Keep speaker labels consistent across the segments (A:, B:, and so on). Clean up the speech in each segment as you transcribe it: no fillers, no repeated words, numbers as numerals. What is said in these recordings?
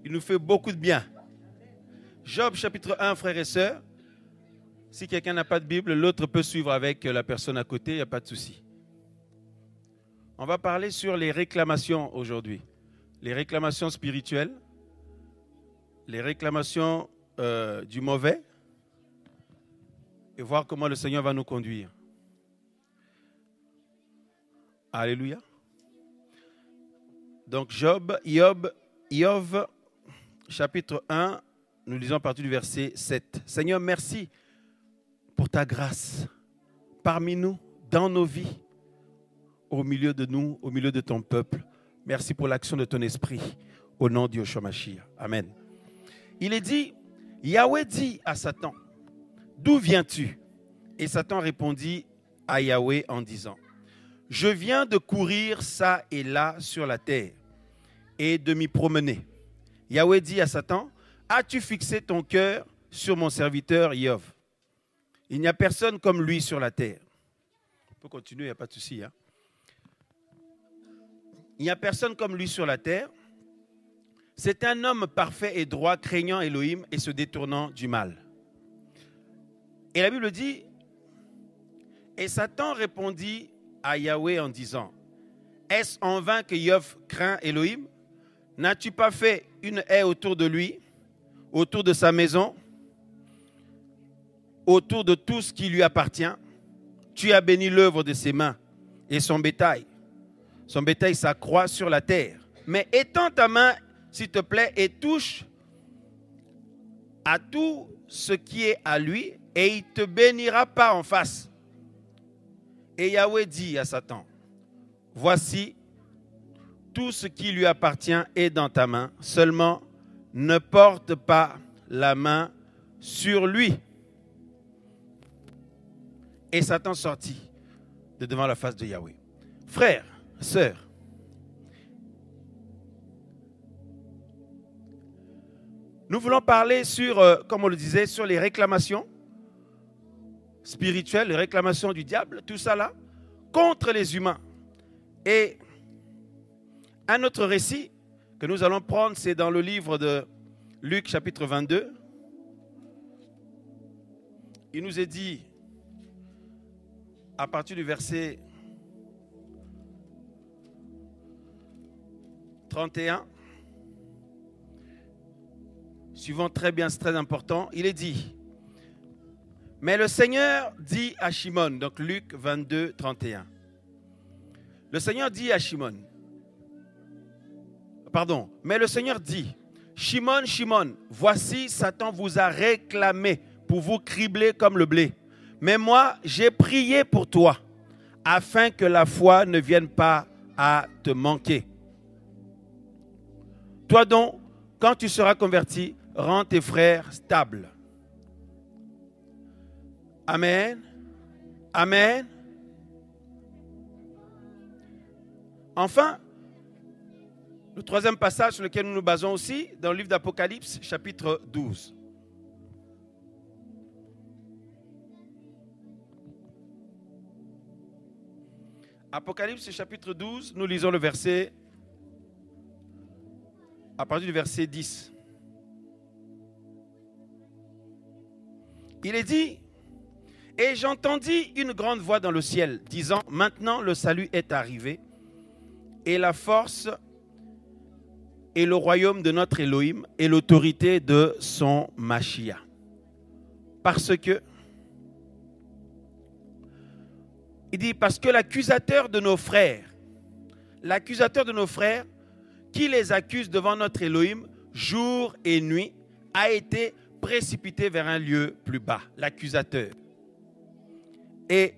A: Il nous fait beaucoup de bien. Job chapitre 1, frères et sœurs. Si quelqu'un n'a pas de Bible, l'autre peut suivre avec la personne à côté, il n'y a pas de souci. On va parler sur les réclamations aujourd'hui. Les réclamations spirituelles, les réclamations du mauvais, et voir comment le Seigneur va nous conduire. Alléluia. Donc Job, chapitre 1, nous lisons à partir du verset 7. Seigneur, merci pour ta grâce parmi nous, dans nos vies, au milieu de nous, au milieu de ton peuple. Merci pour l'action de ton esprit, au nom de Yeshua Mashiach. Amen. Il est dit, Yahweh dit à Satan, d'où viens-tu? Et Satan répondit à Yahweh en disant, je viens de courir ça et là sur la terre et de m'y promener. Yahweh dit à Satan, as-tu fixé ton cœur sur mon serviteur Job? Il n'y a personne comme lui sur la terre. On peut continuer, il n'y a pas de souci. Hein? Il n'y a personne comme lui sur la terre. C'est un homme parfait et droit, craignant Elohim et se détournant du mal. Et la Bible dit, et Satan répondit à Yahweh en disant, est-ce en vain que Job craint Elohim? N'as-tu pas fait une haie autour de lui, autour de sa maison, autour de tout ce qui lui appartient? Tu as béni l'œuvre de ses mains et son bétail. Son bétail s'accroît sur la terre. Mais étends ta main, s'il te plaît, et touche à tout ce qui est à lui, et il ne te bénira pas en face. Et Yahweh dit à Satan, voici, tout ce qui lui appartient est dans ta main, seulement ne porte pas la main sur lui. Et Satan sortit de devant la face de Yahweh. Frères, sœurs, nous voulons parler sur, comme on le disait, sur les réclamations spirituelles, les réclamations du diable, tout ça là, contre les humains. Et un autre récit que nous allons prendre, c'est dans le livre de Luc chapitre 22. Il nous est dit, à partir du verset 31, suivant très bien, c'est très important, il est dit, mais le Seigneur dit à Shimon, donc Luc 22, 31, le Seigneur dit à Shimon, mais le Seigneur dit, Shimon, Shimon, voici Satan vous a réclamé pour vous cribler comme le blé. Mais moi, j'ai prié pour toi, afin que la foi ne vienne pas à te manquer. Toi donc, quand tu seras converti, rends tes frères stables. Amen. Amen. Enfin, le troisième passage sur lequel nous nous basons aussi, dans le livre d'Apocalypse, chapitre 12. Apocalypse, chapitre 12, nous lisons le verset, à partir du verset 10. Il est dit, et j'entendis une grande voix dans le ciel, disant, maintenant le salut est arrivé, et la force et le royaume de notre Elohim et l'autorité de son Mashiach. Parce que, il dit, parce que l'accusateur de nos frères, qui les accuse devant notre Elohim, jour et nuit, a été précipité vers un lieu plus bas, l'accusateur. Et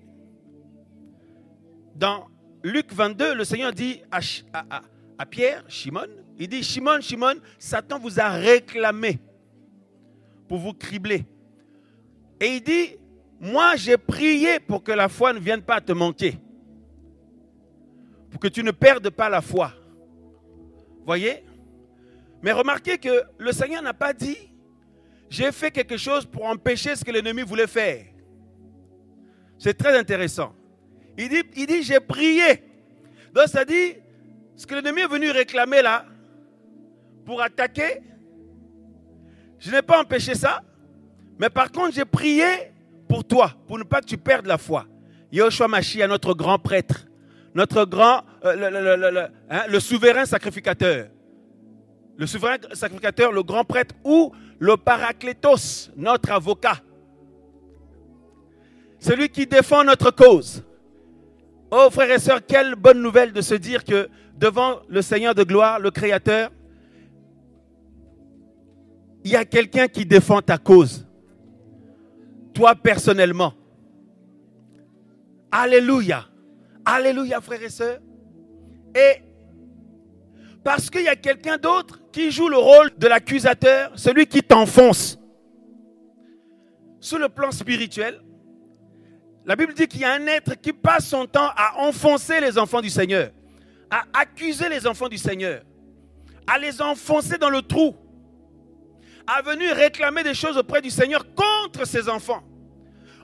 A: dans Luc 22, le Seigneur dit à Pierre, Shimon, il dit, Shimon, Shimon, Satan vous a réclamé pour vous cribler. Et il dit, moi j'ai prié pour que la foi ne vienne pas te manquer. Pour que tu ne perdes pas la foi. Voyez? Mais remarquez que le Seigneur n'a pas dit, j'ai fait quelque chose pour empêcher ce que l'ennemi voulait faire. C'est très intéressant. Il dit, j'ai prié. Donc ça dit, ce que l'ennemi est venu réclamer là, pour attaquer, Je n'ai pas empêché ça, mais par contre, j'ai prié pour toi, pour ne pas que tu perdes la foi. Yahushua Mashiach, notre grand prêtre, notre grand, le souverain sacrificateur. Le souverain sacrificateur, le grand prêtre ou le paraklétos, notre avocat. Celui qui défend notre cause. Oh frères et sœurs, quelle bonne nouvelle de se dire que devant le Seigneur de gloire, le Créateur, il y a quelqu'un qui défend ta cause. Toi personnellement. Alléluia. Alléluia frères et sœurs. Et parce qu'il y a quelqu'un d'autre qui joue le rôle de l'accusateur, celui qui t'enfonce. Sur le plan spirituel, la Bible dit qu'il y a un être qui passe son temps à enfoncer les enfants du Seigneur, à accuser les enfants du Seigneur, à les enfoncer dans le trou, à venir réclamer des choses auprès du Seigneur contre ses enfants,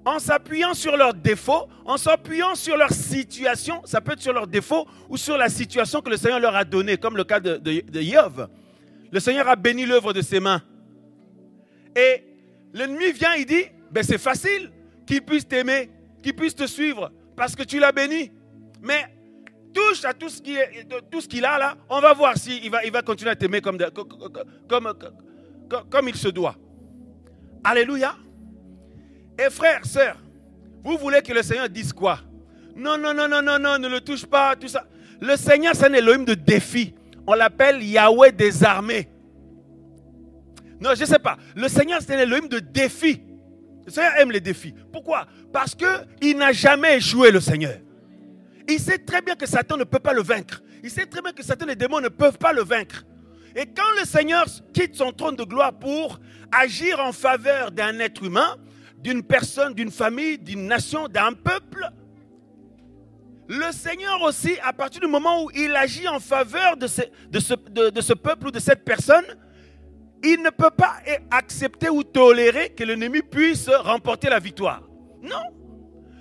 A: en s'appuyant sur leurs défauts, en s'appuyant sur leur situation. Ça peut être sur leurs défauts ou sur la situation que le Seigneur leur a donnée, comme le cas de Job. Le Seigneur a béni l'œuvre de ses mains. Et l'ennemi vient, il dit, ben c'est facile qu'il puisse t'aimer, qu'il puisse te suivre, parce que tu l'as béni. Mais touche à tout ce qu'il a là, on va voir s'il va continuer à t'aimer comme il se doit. Alléluia. Et frères, sœurs, vous voulez que le Seigneur dise quoi? Non, non, non, non, non, non, ne le touche pas, tout ça. Le Seigneur, c'est un Elohim de défi. On l'appelle Yahweh des armées. Non, je ne sais pas. Le Seigneur, c'est un Elohim de défi. Le Seigneur aime les défis. Pourquoi? Parce qu'il n'a jamais échoué, le Seigneur. Il sait très bien que Satan ne peut pas le vaincre. Il sait très bien que Satan et les démons ne peuvent pas le vaincre. Et quand le Seigneur quitte son trône de gloire pour agir en faveur d'un être humain, d'une personne, d'une famille, d'une nation, d'un peuple, le Seigneur aussi, à partir du moment où il agit en faveur de ce peuple ou de cette personne, il ne peut pas accepter ou tolérer que l'ennemi puisse remporter la victoire. Non.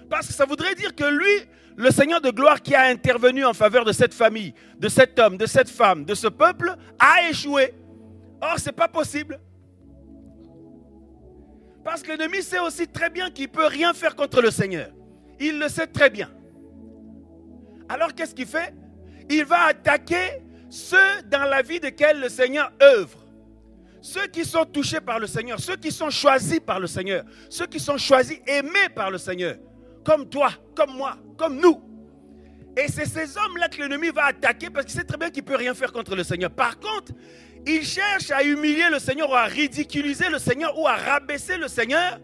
A: Parce que ça voudrait dire que lui, le Seigneur de gloire qui a intervenu en faveur de cette famille, de cet homme, de cette femme, de ce peuple, a échoué. Or, ce n'est pas possible. Parce que l'ennemi sait aussi très bien qu'il ne peut rien faire contre le Seigneur. Il le sait très bien. Alors qu'est-ce qu'il fait? Il va attaquer ceux dans la vie desquels le Seigneur œuvre. Ceux qui sont touchés par le Seigneur, ceux qui sont choisis par le Seigneur, ceux qui sont choisis, aimés par le Seigneur. Comme toi, comme moi, comme nous. Et c'est ces hommes-là que l'ennemi va attaquer parce qu'il sait très bien qu'il ne peut rien faire contre le Seigneur. Par contre, il cherche à humilier le Seigneur ou à ridiculiser le Seigneur ou à rabaisser le Seigneur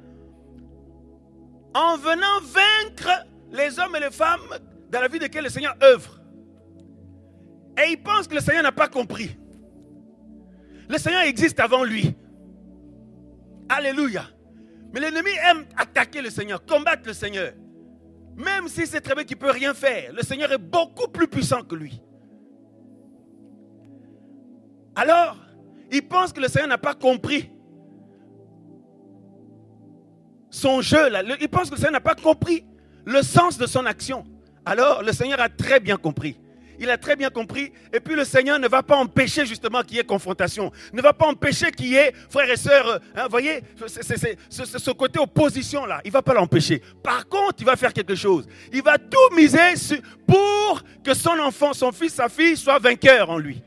A: en venant vaincre les hommes et les femmes dans la vie desquels le Seigneur œuvre. Et il pense que le Seigneur n'a pas compris. Le Seigneur existe avant lui. Alléluia. Mais l'ennemi aime attaquer le Seigneur, combattre le Seigneur. Même si c'est très bien qu'il ne peut rien faire, le Seigneur est beaucoup plus puissant que lui. Alors, il pense que le Seigneur n'a pas compris son jeu. Là. Il pense que le Seigneur n'a pas compris le sens de son action. Alors, le Seigneur a très bien compris. Il a très bien compris. Et puis, le Seigneur ne va pas empêcher justement qu'il y ait confrontation. Ne va pas empêcher qu'il y ait, frères et sœurs, vous voyez, ce côté opposition là. Il ne va pas l'empêcher. Par contre, il va faire quelque chose. Il va tout miser pour que son enfant, son fils, sa fille soient vainqueurs en lui.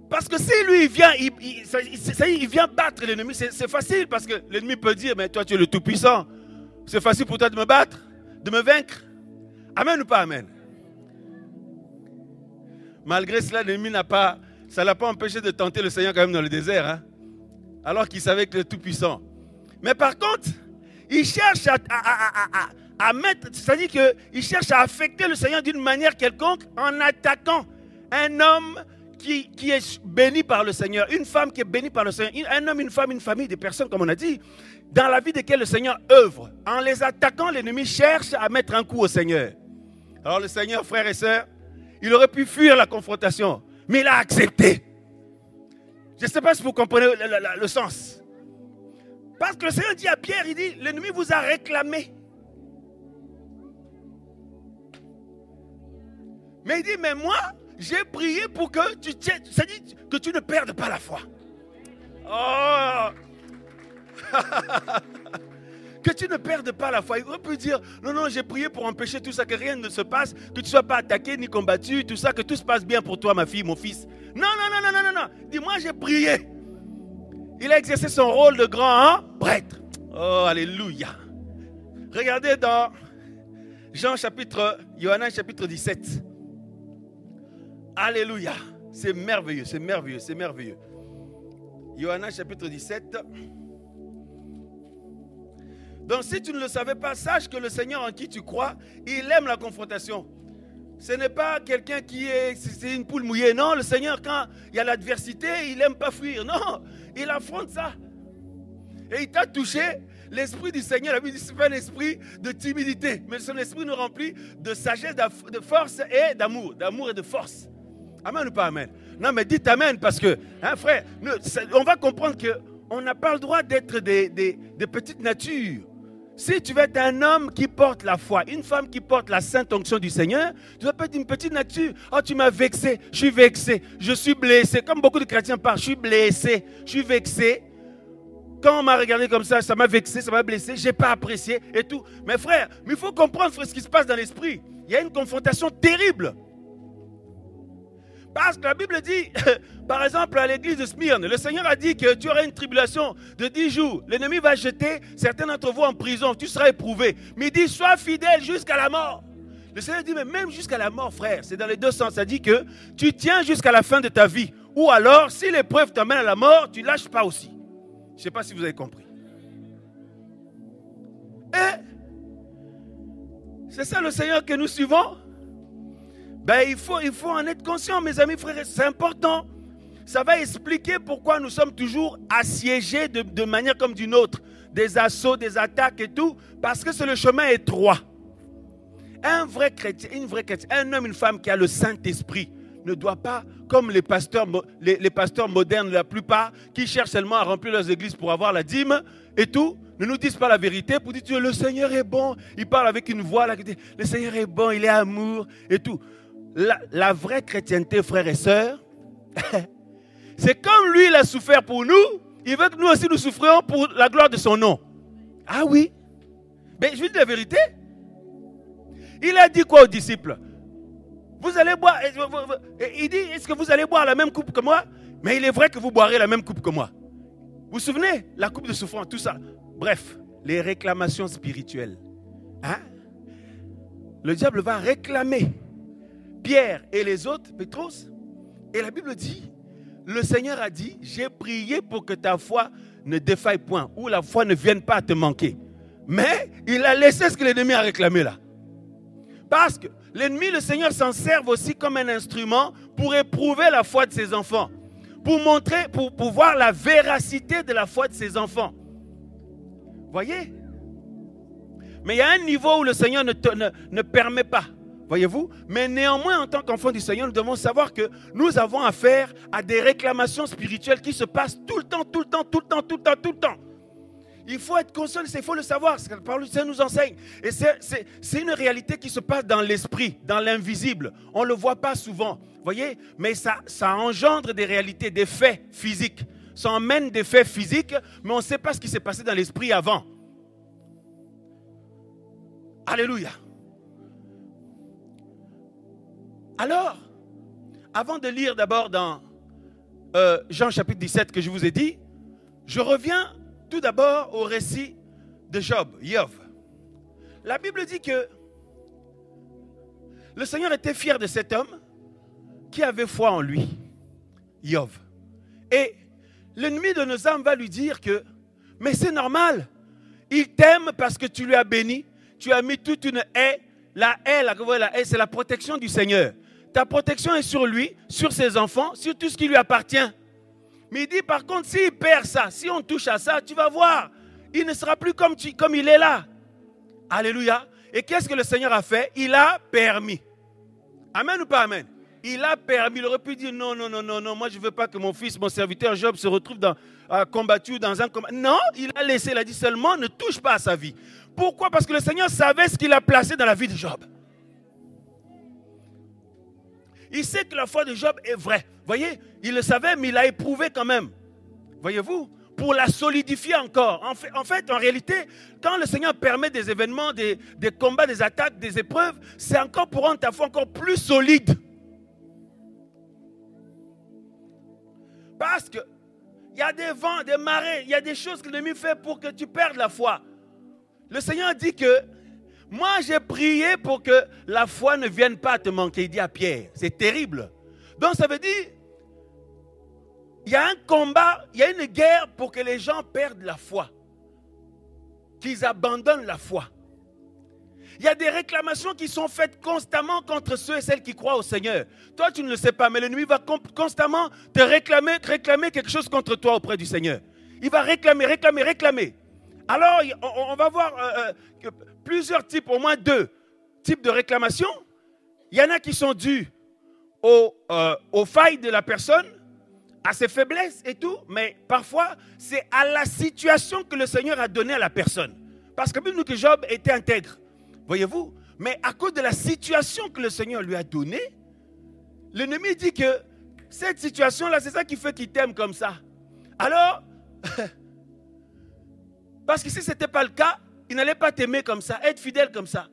A: Parce que si lui, il vient, il vient battre l'ennemi, c'est facile parce que l'ennemi peut dire, mais toi, tu es le Tout-Puissant. C'est facile pour toi de me battre, de me vaincre. Amen ou pas amen? Malgré cela, l'ennemi ça ne l'a pas empêché de tenter le Seigneur quand même dans le désert. Hein? Alors qu'il savait que le Tout-Puissant. Mais par contre, il cherche à mettre, c'est-à-dire qu'il cherche à affecter le Seigneur d'une manière quelconque en attaquant un homme qui est béni par le Seigneur, une femme qui est bénie par le Seigneur, un homme, une femme, une famille, des personnes, comme on a dit, dans la vie desquelles le Seigneur œuvre. En les attaquant, l'ennemi cherche à mettre un coup au Seigneur. Alors le Seigneur, frères et sœurs, il aurait pu fuir la confrontation, mais il a accepté. Je ne sais pas si vous comprenez le sens. Parce que le Seigneur dit à Pierre, il dit, l'ennemi vous a réclamé. Mais il dit, mais moi, j'ai prié pour que tu que tu ne perdes pas la foi. Oh! Que tu ne perdes pas la foi. Il aurait pu dire, non, j'ai prié pour empêcher tout ça, que rien ne se passe, que tu ne sois pas attaqué ni combattu, tout ça, que tout se passe bien pour toi, ma fille, mon fils. Non. Dis-moi, j'ai prié. Il a exercé son rôle de grand prêtre. Oh, alléluia. Regardez dans Johannes chapitre 17. Alléluia. C'est merveilleux. Johannes chapitre 17. Donc si tu ne le savais pas, sache que le Seigneur en qui tu crois, il aime la confrontation. Ce n'est pas quelqu'un c'est une poule mouillée. Non, le Seigneur, quand il y a l'adversité, il n'aime pas fuir. Non, il affronte ça. Et il t'a touché. L'esprit du Seigneur, la Bible dit, ce n'est pas un esprit de timidité, mais son esprit nous remplit de sagesse, de force et d'amour. D'amour et de force. Amen ou pas amen? Non, mais dites amen parce que, frère, on va comprendre qu'on n'a pas le droit d'être des petites natures. Si tu veux être un homme qui porte la foi, une femme qui porte la sainte onction du Seigneur, tu dois pas être une petite nature. Oh, tu m'as vexé, je suis vexé, je suis blessé. Comme beaucoup de chrétiens parlent, je suis blessé, je suis vexé. Quand on m'a regardé comme ça m'a vexé, ça m'a blessé, je n'ai pas apprécié et tout. Mais frère, il faut comprendre frère, ce qui se passe dans l'esprit. Il y a une confrontation terrible. Parce que la Bible dit, par exemple, à l'église de Smyrne, le Seigneur a dit que tu auras une tribulation de 10 jours. L'ennemi va jeter certains d'entre vous en prison. Tu seras éprouvé. Mais il dit, sois fidèle jusqu'à la mort. Le Seigneur dit, mais même jusqu'à la mort, frère. C'est dans les deux sens. Ça dit que tu tiens jusqu'à la fin de ta vie. Ou alors, si l'épreuve t'amène à la mort, tu ne lâches pas aussi. Je ne sais pas si vous avez compris. Et c'est ça le Seigneur que nous suivons. Ben, il faut en être conscient, mes amis, frères. C'est important. Ça va expliquer pourquoi nous sommes toujours assiégés de manière comme d'une autre. Des assauts, des attaques et tout. Parce que c'est le chemin étroit. Un vrai chrétien, une vraie chrétienne, un homme, une femme qui a le Saint-Esprit ne doit pas, comme les pasteurs modernes, la plupart, qui cherchent seulement à remplir leurs églises pour avoir la dîme et tout, ne nous disent pas la vérité pour dire le Seigneur est bon. Il parle avec une voix, là, le Seigneur est bon, il est amour et tout. La vraie chrétienté, frères et sœurs, c'est comme lui, il a souffert pour nous, il veut que nous aussi nous souffrions pour la gloire de son nom. Ah oui? Mais je vous dis la vérité. Il a dit quoi aux disciples? Vous allez boire, il dit, est-ce que vous allez boire la même coupe que moi? Mais il est vrai que vous boirez la même coupe que moi. Vous vous souvenez? La coupe de souffrance, tout ça. Bref, les réclamations spirituelles. Hein? Le diable va réclamer Pierre et les autres, Pétros. Et la Bible dit, le Seigneur a dit, j'ai prié pour que ta foi ne défaille point, ou la foi ne vienne pas à te manquer. Mais il a laissé ce que l'ennemi a réclamé là. Parce que l'ennemi, le Seigneur s'en sert aussi comme un instrument pour éprouver la foi de ses enfants. Pour montrer, pour voir la véracité de la foi de ses enfants. Voyez? Mais il y a un niveau où le Seigneur ne permet pas. Voyez-vous? Mais néanmoins, en tant qu'enfants du Seigneur, nous devons savoir que nous avons affaire à des réclamations spirituelles qui se passent tout le temps. Il faut être conscient, il faut le savoir, ce que la parole du Seigneur nous enseigne. Et c'est une réalité qui se passe dans l'esprit, dans l'invisible. On ne le voit pas souvent, voyez? Mais ça engendre des réalités, des faits physiques. Ça emmène des faits physiques, mais on ne sait pas ce qui s'est passé dans l'esprit avant. Alléluia. Alors, avant de lire d'abord dans Jean chapitre 17 que je vous ai dit, je reviens tout d'abord au récit de Job. La Bible dit que le Seigneur était fier de cet homme qui avait foi en lui, Job. Et l'ennemi de nos âmes va lui dire que, mais c'est normal, il t'aime parce que tu lui as béni, tu as mis toute une haie. La haie, c'est la protection du Seigneur. Ta protection est sur lui, sur ses enfants, sur tout ce qui lui appartient. Mais il dit par contre, s'il perd ça, si on touche à ça, tu vas voir, il ne sera plus comme il est là. Alléluia. Et qu'est-ce que le Seigneur a fait? Il a permis. Amen ou pas amen? Il a permis. Il aurait pu dire non, moi je ne veux pas que mon fils, mon serviteur Job se retrouve combattu dans un combat. Non, il a laissé, il a dit seulement ne touche pas à sa vie. Pourquoi? Parce que le Seigneur savait ce qu'il a placé dans la vie de Job. Il sait que la foi de Job est vraie. Voyez, il le savait, mais il l'a éprouvé quand même. Voyez-vous, pour la solidifier encore. En fait, en réalité, quand le Seigneur permet des événements, des combats, des attaques, des épreuves, c'est encore pour rendre ta foi encore plus solide. Parce que il y a des vents, des marées, il y a des choses que l'ennemi fait pour que tu perdes la foi. Le Seigneur dit que moi j'ai prié pour que la foi ne vienne pas te manquer. Il dit à Pierre, c'est terrible. Donc ça veut dire, il y a un combat, il y a une guerre pour que les gens perdent la foi. Qu'ils abandonnent la foi. Il y a des réclamations qui sont faites constamment contre ceux et celles qui croient au Seigneur. Toi, tu ne le sais pas, mais l'ennemi va constamment te réclamer quelque chose contre toi auprès du Seigneur. Il va réclamer. Alors, on va voir plusieurs types, au moins 2 types de réclamations. Il y en a qui sont dus aux failles de la personne, à ses faiblesses et tout, mais parfois, c'est à la situation que le Seigneur a donnée à la personne. Parce que même que Job était intègre. Voyez-vous? Mais à cause de la situation que le Seigneur lui a donnée, l'ennemi dit que cette situation-là, c'est ça qui fait qu'il t'aime comme ça. Alors, parce que si ce n'était pas le cas, il n'allait pas t'aimer comme ça, être fidèle comme ça.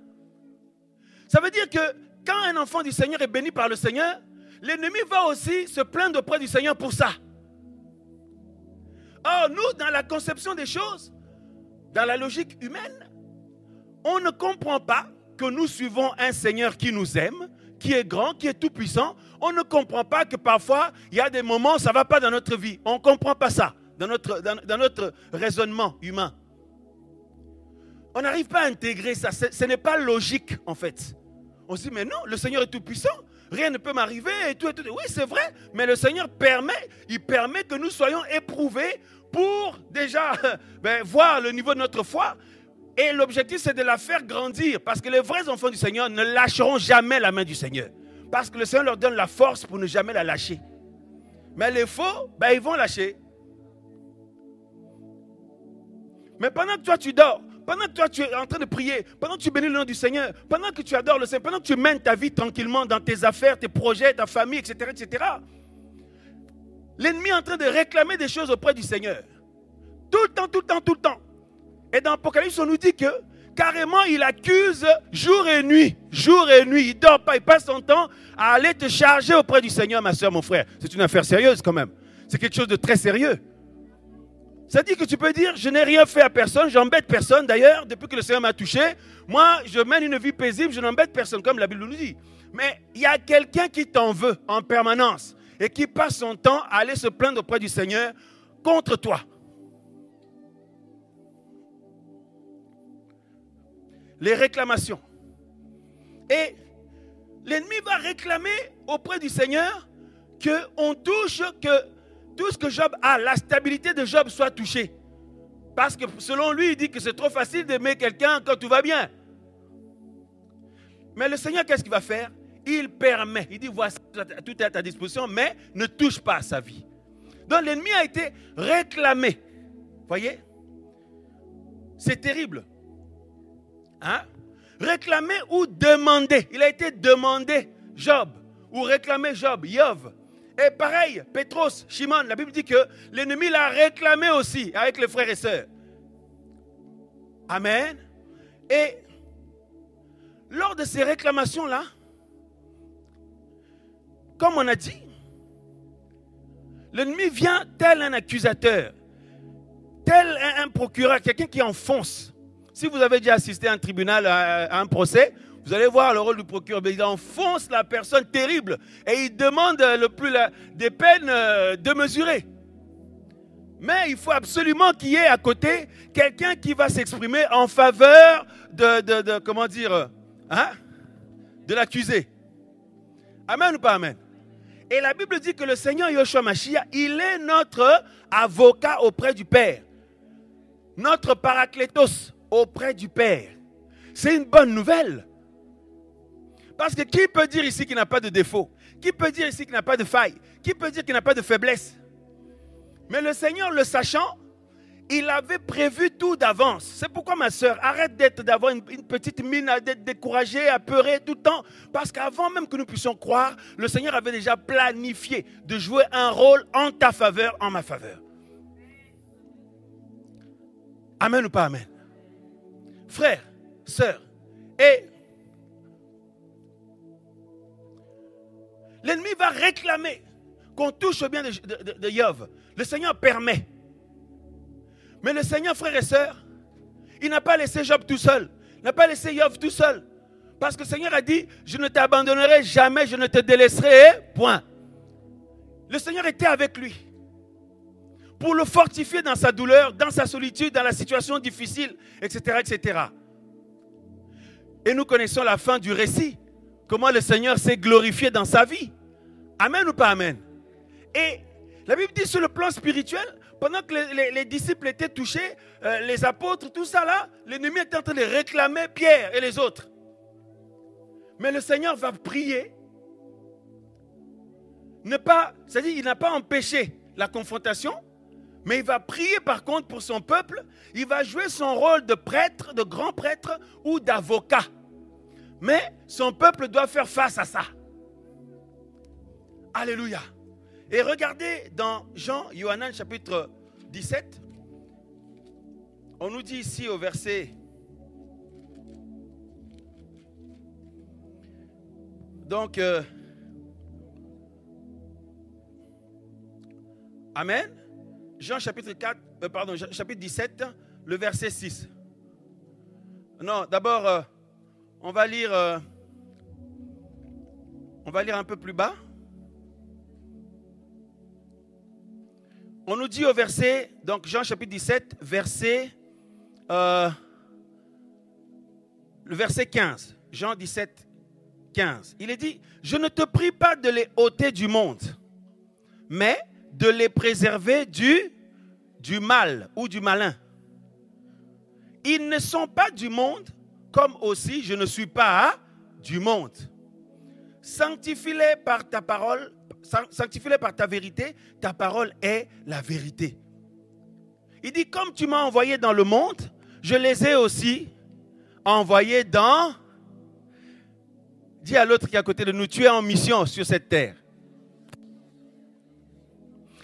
A: Ça veut dire que quand un enfant du Seigneur est béni par le Seigneur, l'ennemi va aussi se plaindre auprès du Seigneur pour ça. Or, nous, dans la conception des choses, dans la logique humaine, on ne comprend pas que nous suivons un Seigneur qui nous aime, qui est grand, qui est tout puissant. On ne comprend pas que parfois, il y a des moments où ça ne va pas dans notre vie. On ne comprend pas ça dans notre raisonnement humain. On n'arrive pas à intégrer ça. Ce n'est pas logique, en fait. On se dit, mais non, le Seigneur est tout puissant. Rien ne peut m'arriver et tout. Oui, c'est vrai, mais le Seigneur permet que nous soyons éprouvés pour déjà voir le niveau de notre foi. Et l'objectif, c'est de la faire grandir. Parce que les vrais enfants du Seigneur ne lâcheront jamais la main du Seigneur. Parce que le Seigneur leur donne la force pour ne jamais la lâcher. Mais les faux, ils vont lâcher. Mais pendant que toi, tu dors, pendant que toi, tu es en train de prier, pendant que tu bénis le nom du Seigneur, pendant que tu adores le Seigneur, pendant que tu mènes ta vie tranquillement dans tes affaires, tes projets, ta famille, etc., l'ennemi est en train de réclamer des choses auprès du Seigneur. Tout le temps. Et dans Apocalypse, on nous dit que carrément, il accuse jour et nuit. Il ne dort pas, il passe son temps à aller te charger auprès du Seigneur, ma soeur, mon frère. C'est une affaire sérieuse quand même. C'est quelque chose de très sérieux. Ça dit que tu peux dire, je n'ai rien fait à personne, j'embête personne. D'ailleurs, depuis que le Seigneur m'a touché, moi, je mène une vie paisible, je n'embête personne, comme la Bible nous dit. Mais il y a quelqu'un qui t'en veut en permanence et qui passe son temps à aller se plaindre auprès du Seigneur contre toi. Les réclamations. Et l'ennemi va réclamer auprès du Seigneur qu'on touche, que tout ce que Job a, la stabilité de Job soit touchée. Parce que selon lui, il dit que c'est trop facile d'aimer quelqu'un quand tout va bien. Mais le Seigneur, qu'est-ce qu'il va faire? Il permet. Il dit, voici, tout est à ta disposition, mais ne touche pas à sa vie. Donc l'ennemi a été réclamé. Voyez? C'est terrible. Hein? Réclamer ou demander. Il a été demandé Job. Ou réclamé Job, Yov. Et pareil, Pétros, Shimon, la Bible dit que l'ennemi l'a réclamé aussi avec les frères et sœurs. Amen. Et lors de ces réclamations-là, comme on a dit, l'ennemi vient tel un accusateur, tel un procureur, quelqu'un qui enfonce. Si vous avez déjà assisté à un tribunal, à un procès, vous allez voir le rôle du procureur. Il enfonce la personne terrible et il demande des peines démesurées. Mais il faut absolument qu'il y ait à côté quelqu'un qui va s'exprimer en faveur de l'accusé. Amen ou pas amen? Et la Bible dit que le Seigneur Yoshua Mashiach, il est notre avocat auprès du Père. Notre paraklétos auprès du Père. C'est une bonne nouvelle. Parce que qui peut dire ici qu'il n'a pas de défaut? Qui peut dire ici qu'il n'a pas de faille? Qui peut dire qu'il n'a pas de faiblesse? Mais le Seigneur, le sachant, Il avait prévu tout d'avance. C'est pourquoi, ma soeur, arrête d'avoir une petite mine, d'être découragée, apeurée tout le temps. Parce qu'avant même que nous puissions croire, le Seigneur avait déjà planifié de jouer un rôle en ta faveur, en ma faveur. Amen ou pas amen? Frères, sœurs, et l'ennemi va réclamer qu'on touche au bien de Job. Le Seigneur permet. Mais le Seigneur, frères et sœurs, il n'a pas laissé Job tout seul. Il n'a pas laissé Job tout seul. Parce que le Seigneur a dit, je ne t'abandonnerai jamais, je ne te délaisserai, point. Le Seigneur était avec lui. Pour le fortifier dans sa douleur, dans sa solitude, dans la situation difficile, etc., etc. Et nous connaissons la fin du récit. Comment le Seigneur s'est glorifié dans sa vie. Amen ou pas amen? Et la Bible dit sur le plan spirituel, pendant que les disciples étaient touchés, les apôtres, tout ça là, l'ennemi était en train de réclamer Pierre et les autres. Mais le Seigneur va prier. C'est-à-dire il n'a pas empêché la confrontation, mais il va prier par contre pour son peuple. Il va jouer son rôle de prêtre, de grand prêtre ou d'avocat. Mais son peuple doit faire face à ça. Alléluia. Et regardez dans Jean, Yohanan chapitre 17. On nous dit ici au verset. Donc, amen. Jean chapitre 17, le verset 6. Non, d'abord, on va lire un peu plus bas. On nous dit au verset, donc Jean chapitre 17, le verset 15. Jean 17, 15. Il est dit, je ne te prie pas de les ôter du monde, mais de les préserver du mal ou du malin. Ils ne sont pas du monde, comme aussi je ne suis pas du monde. Sanctifie-les par ta parole, sanctifie-les par ta vérité, ta parole est la vérité. Il dit, comme tu m'as envoyé dans le monde, je les ai aussi envoyés dans... Dis à l'autre qui est à côté de nous, tu es en mission sur cette terre.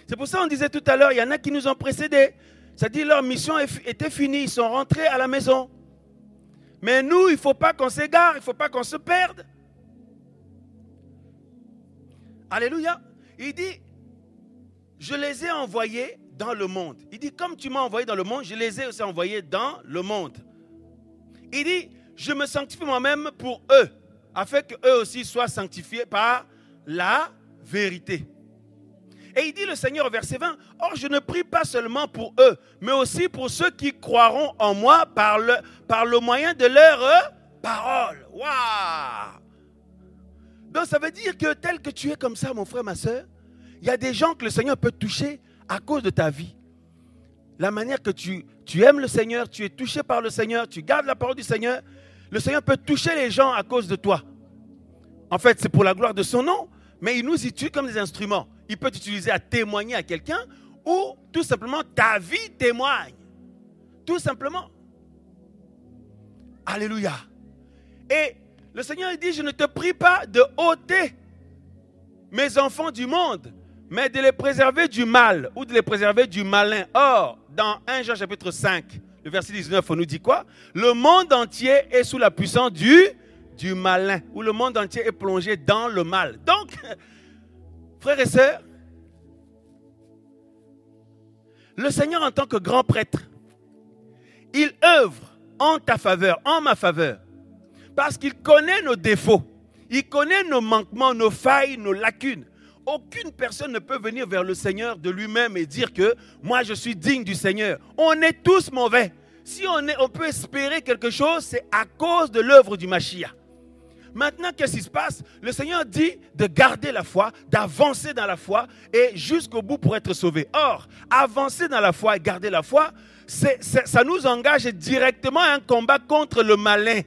A: C'est pour ça qu'on disait tout à l'heure, il y en a qui nous ont précédés. C'est-à-dire leur mission était finie, ils sont rentrés à la maison. Mais nous, il ne faut pas qu'on s'égare, il ne faut pas qu'on se perde. Alléluia. Il dit, je les ai envoyés dans le monde. Il dit, comme tu m'as envoyé dans le monde, je les ai aussi envoyés dans le monde. Il dit, je me sanctifie moi-même pour eux, afin qu'eux aussi soient sanctifiés par la vérité. Et il dit le Seigneur au verset 20, or je ne prie pas seulement pour eux, mais aussi pour ceux qui croiront en moi par le moyen de leur parole. Waouh! Donc ça veut dire que tel que tu es comme ça, mon frère, ma soeur, il y a des gens que le Seigneur peut toucher à cause de ta vie. La manière que tu aimes le Seigneur, tu es touché par le Seigneur, tu gardes la parole du Seigneur, le Seigneur peut toucher les gens à cause de toi. En fait, c'est pour la gloire de son nom, mais il nous utilise comme des instruments. Il peut t'utiliser à témoigner à quelqu'un ou tout simplement ta vie témoigne. Tout simplement. Alléluia. Et le Seigneur dit, je ne te prie pas de ôter mes enfants du monde, mais de les préserver du mal ou de les préserver du malin. Or, dans 1 Jean chapitre 5, le verset 19, on nous dit quoi? Le monde entier est sous la puissance du malin, ou le monde entier est plongé dans le mal. Donc, frères et sœurs, le Seigneur en tant que grand prêtre, il œuvre en ta faveur, en ma faveur, parce qu'il connaît nos défauts, il connaît nos manquements, nos failles, nos lacunes. Aucune personne ne peut venir vers le Seigneur de lui-même et dire que moi je suis digne du Seigneur. On est tous mauvais. Si on peut espérer quelque chose, c'est à cause de l'œuvre du Mashiach. Maintenant, qu'est-ce qui se passe? Le Seigneur dit de garder la foi, d'avancer dans la foi et jusqu'au bout pour être sauvé. Or, avancer dans la foi et garder la foi, ça nous engage directement à un combat contre le malin,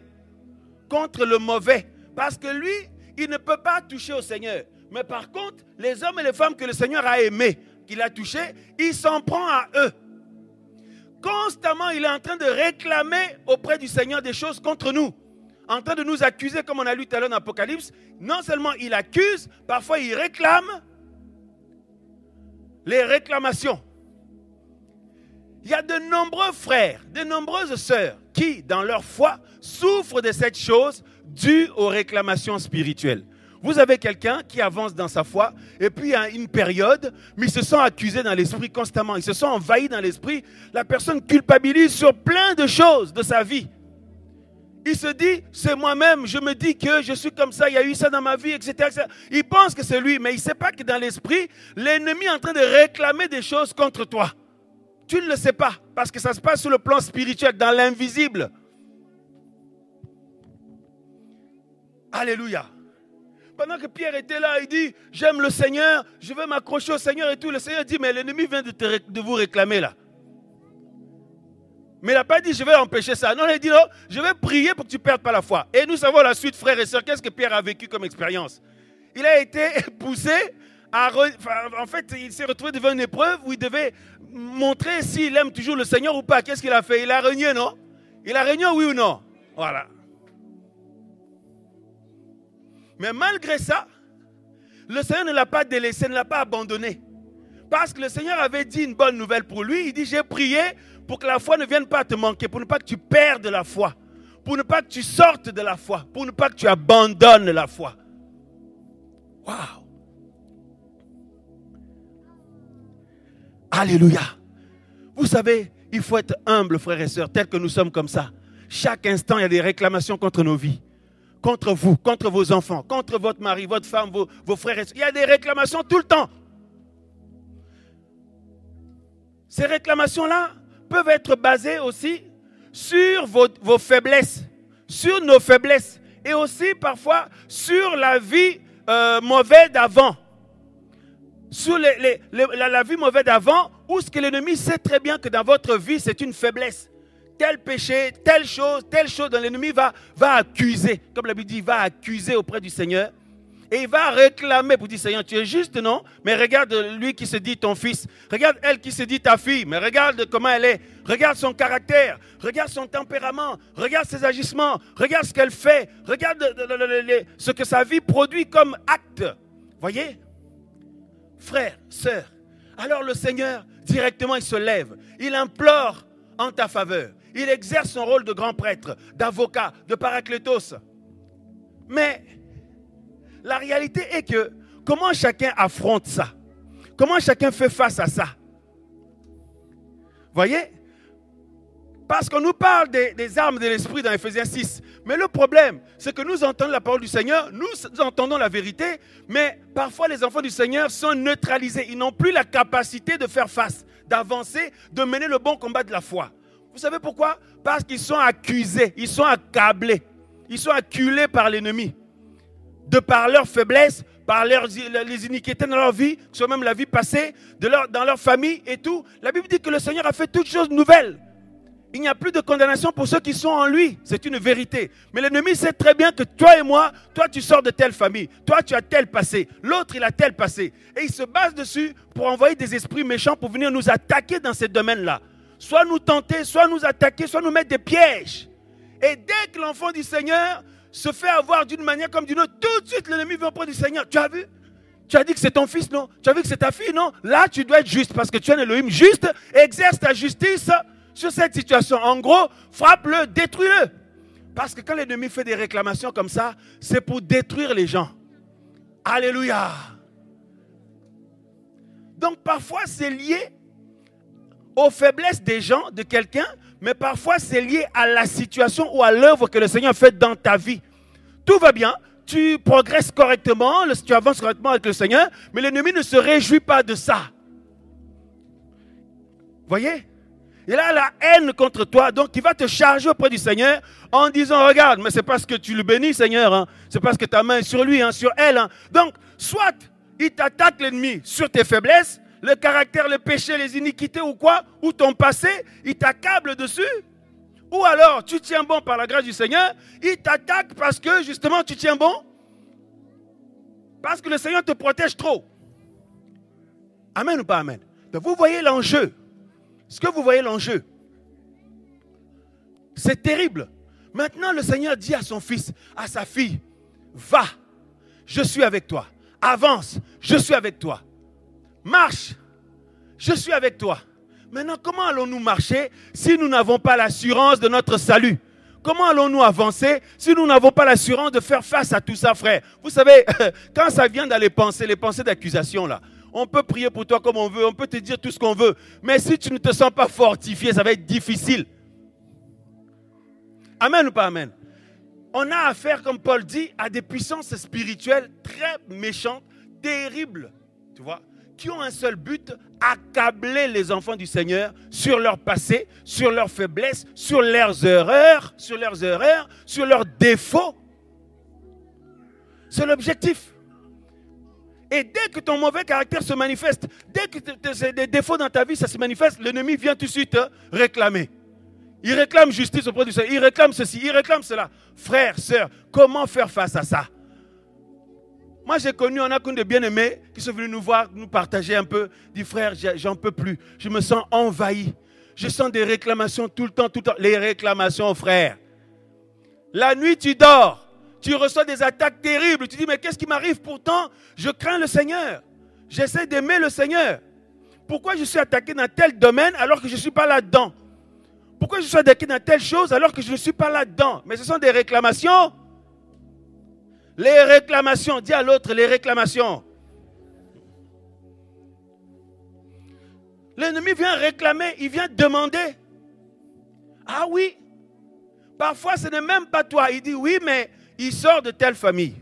A: contre le mauvais. Parce que lui, il ne peut pas toucher au Seigneur. Mais par contre, les hommes et les femmes que le Seigneur a aimés, qu'il a touchés, il s'en prend à eux. constamment, il est en train de réclamer auprès du Seigneur des choses contre nous. En train de nous accuser, comme on a lu tout à l'heure dans l'Apocalypse. Non seulement il accuse, parfois il réclame. Les réclamations. Il y a de nombreux frères, de nombreuses sœurs qui, dans leur foi, souffrent de cette chose due aux réclamations spirituelles. Vous avez quelqu'un qui avance dans sa foi, et puis il y a une période, mais il se sent accusé dans l'esprit constamment, il se sent envahi dans l'esprit. La personne culpabilise sur plein de choses de sa vie. Il se dit, c'est moi-même, je me dis que je suis comme ça, il y a eu ça dans ma vie, etc. etc. Il pense que c'est lui, mais il ne sait pas que dans l'esprit, l'ennemi est en train de réclamer des choses contre toi. Tu ne le sais pas, parce que ça se passe sur le plan spirituel, dans l'invisible. Alléluia. Pendant que Pierre était là, il dit, j'aime le Seigneur, je veux m'accrocher au Seigneur et tout. Le Seigneur dit, mais l'ennemi vient de vous réclamer là. Mais il n'a pas dit, je vais empêcher ça. Non, il a dit, non, je vais prier pour que tu ne perdes pas la foi. Et nous savons la suite, frères et sœurs, qu'est-ce que Pierre a vécu comme expérience? Il a été poussé à... En fait, il s'est retrouvé devant une épreuve où il devait montrer s'il aime toujours le Seigneur ou pas. Qu'est-ce qu'il a fait? Il a renié, non? Il a renié, oui ou non? Voilà. Mais malgré ça, le Seigneur ne l'a pas délaissé, ne l'a pas abandonné. Parce que le Seigneur avait dit une bonne nouvelle pour lui. Il dit, j'ai prié pour que la foi ne vienne pas te manquer, pour ne pas que tu perdes la foi, pour ne pas que tu sortes de la foi, pour ne pas que tu abandonnes la foi. Waouh! Alléluia! Vous savez, il faut être humble, frères et sœurs, tel que nous sommes comme ça. Chaque instant, il y a des réclamations contre nos vies. Contre vous, contre vos enfants, contre votre mari, votre femme, vos frères et sœurs. Il y a des réclamations tout le temps. Ces réclamations-là peuvent être basées aussi sur vos faiblesses, sur nos faiblesses, et aussi parfois sur la vie mauvaise d'avant. Sur la vie mauvaise d'avant, où ce que l'ennemi sait très bien que dans votre vie, c'est une faiblesse. Tel péché, telle chose dont l'ennemi va accuser. Comme la Bible dit, il va accuser auprès du Seigneur. Et il va réclamer pour dire, Seigneur, tu es juste, non? Mais regarde lui qui se dit ton fils. Regarde elle qui se dit ta fille. Mais regarde comment elle est. Regarde son caractère. Regarde son tempérament. Regarde ses agissements. Regarde ce qu'elle fait. Regarde ce que sa vie produit comme acte. Voyez? Frères, sœurs. Alors le Seigneur, directement, il se lève. Il implore en ta faveur. Il exerce son rôle de grand prêtre, d'avocat, de paraclétos. Mais la réalité est que comment chacun affronte ça? Comment chacun fait face à ça? Voyez? Parce qu'on nous parle des armes de l'esprit dans Ephésiens 6. Mais le problème, c'est que nous entendons la parole du Seigneur, nous entendons la vérité, mais parfois les enfants du Seigneur sont neutralisés. Ils n'ont plus la capacité de faire face, d'avancer, de mener le bon combat de la foi. Vous savez pourquoi? Parce qu'ils sont accusés, ils sont accablés, ils sont acculés par l'ennemi. De par leur faiblesse, par les iniquités dans leur vie, que ce soit même la vie passée, dans leur famille et tout. La Bible dit que le Seigneur a fait toutes choses nouvelles. Il n'y a plus de condamnation pour ceux qui sont en lui. C'est une vérité. Mais l'ennemi sait très bien que toi et moi, toi tu sors de telle famille, toi tu as tel passé, l'autre il a tel passé. Et il se base dessus pour envoyer des esprits méchants pour venir nous attaquer dans ces domaines-là. Soit nous tenter, soit nous attaquer, soit nous mettre des pièges. Et dès que l'enfant du Seigneur se fait avoir d'une manière comme d'une autre, tout de suite l'ennemi vient auprès du Seigneur. Tu as vu? Tu as dit que c'est ton fils, non? Tu as vu que c'est ta fille, non? Là, tu dois être juste parce que tu es un Elohim juste. Exerce ta justice sur cette situation. En gros, frappe-le, détruis-le. Parce que quand l'ennemi fait des réclamations comme ça, c'est pour détruire les gens. Alléluia. Donc parfois, c'est lié aux faiblesses des gens, de quelqu'un, mais parfois c'est lié à la situation ou à l'œuvre que le Seigneur fait dans ta vie. Tout va bien, tu progresses correctement, tu avances correctement avec le Seigneur, mais l'ennemi ne se réjouit pas de ça. Voyez? Il a la haine contre toi, donc il va te charger auprès du Seigneur en disant, regarde, mais c'est parce que tu le bénis, Seigneur, hein, c'est parce que ta main est sur lui, hein, sur elle. Hein. Donc, soit il t'attaque l'ennemi sur tes faiblesses, le caractère, le péché, les iniquités ou quoi, ou ton passé, il t'accable dessus. Ou alors, tu tiens bon par la grâce du Seigneur, il t'attaque parce que justement tu tiens bon. Parce que le Seigneur te protège trop. Amen ou pas amen? Donc vous voyez l'enjeu. Est-ce que vous voyez l'enjeu? C'est terrible. Maintenant, le Seigneur dit à son fils, à sa fille, va, je suis avec toi. Avance, je suis avec toi. Marche, je suis avec toi. Maintenant, comment allons-nous marcher si nous n'avons pas l'assurance de notre salut? Comment allons-nous avancer si nous n'avons pas l'assurance de faire face à tout ça, frère? Vous savez, quand ça vient dans les pensées d'accusation, là, on peut prier pour toi comme on veut, on peut te dire tout ce qu'on veut. Mais si tu ne te sens pas fortifié, ça va être difficile. Amen ou pas amen? On a affaire, comme Paul dit, à des puissances spirituelles très méchantes, terribles, tu vois, qui ont un seul but, accabler les enfants du Seigneur sur leur passé, sur leurs faiblesses, sur leurs erreurs, sur leurs défauts. C'est l'objectif. Et dès que ton mauvais caractère se manifeste, dès que tu as des défauts dans ta vie, ça se manifeste, l'ennemi vient tout de suite te réclamer. Il réclame justice auprès du Seigneur, il réclame ceci, il réclame cela. Frères, sœurs, comment faire face à ça? Moi, j'ai connu, on a connu des bien-aimés qui sont venus nous voir, nous partager un peu. Dit, frère, j'en peux plus. Je me sens envahi. Je sens des réclamations tout le temps. Les réclamations, frère. La nuit, tu dors. Tu reçois des attaques terribles. Tu dis, mais qu'est-ce qui m'arrive? Pourtant, je crains le Seigneur. J'essaie d'aimer le Seigneur. Pourquoi je suis attaqué dans tel domaine alors que je ne suis pas là-dedans? Pourquoi je suis attaqué dans telle chose alors que je ne suis pas là-dedans? Mais ce sont des réclamations. Les réclamations, dis à l'autre, les réclamations. L'ennemi vient réclamer, il vient demander. Ah oui, parfois ce n'est même pas toi. Il dit oui, mais il sort de telle famille.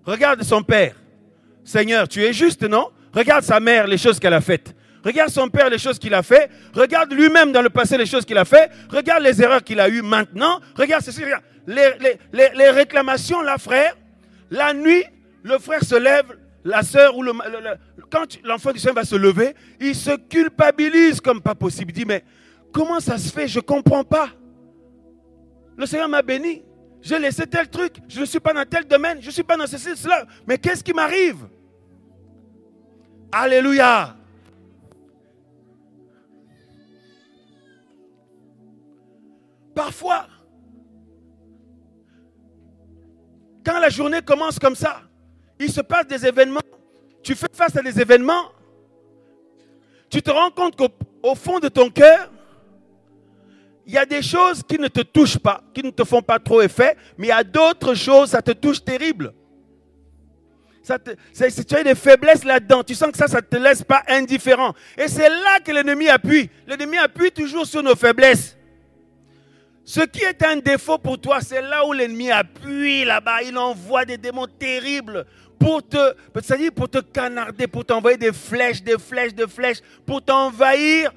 A: Regarde son père. Seigneur, tu es juste, non? Regarde sa mère, les choses qu'elle a faites. Regarde son père, les choses qu'il a fait. Regarde lui-même dans le passé, les choses qu'il a fait. Regarde les erreurs qu'il a eues maintenant. Regarde ceci, regarde. Les réclamations, là, frère. La nuit, le frère se lève, la sœur ou quand l'enfant du Seigneur va se lever, il se culpabilise comme pas possible. Il dit, mais comment ça se fait? Je ne comprends pas. Le Seigneur m'a béni. J'ai laissé tel truc. Je ne suis pas dans tel domaine. Je ne suis pas dans ceci, cela. Mais qu'est-ce qui m'arrive? Alléluia. Parfois, quand la journée commence comme ça, il se passe des événements, tu fais face à des événements, tu te rends compte qu'au fond de ton cœur, il y a des choses qui ne te touchent pas, qui ne te font pas trop effet, mais il y a d'autres choses, ça te touche terrible. Tu as des faiblesses là-dedans, tu sens que ça ne te laisse pas indifférent. Et c'est là que l'ennemi appuie. L'ennemi appuie toujours sur nos faiblesses. Ce qui est un défaut pour toi, c'est là où l'ennemi appuie là-bas. Il envoie des démons terribles c'est-à-dire pour te canarder, pour t'envoyer des flèches, pour t'envahir.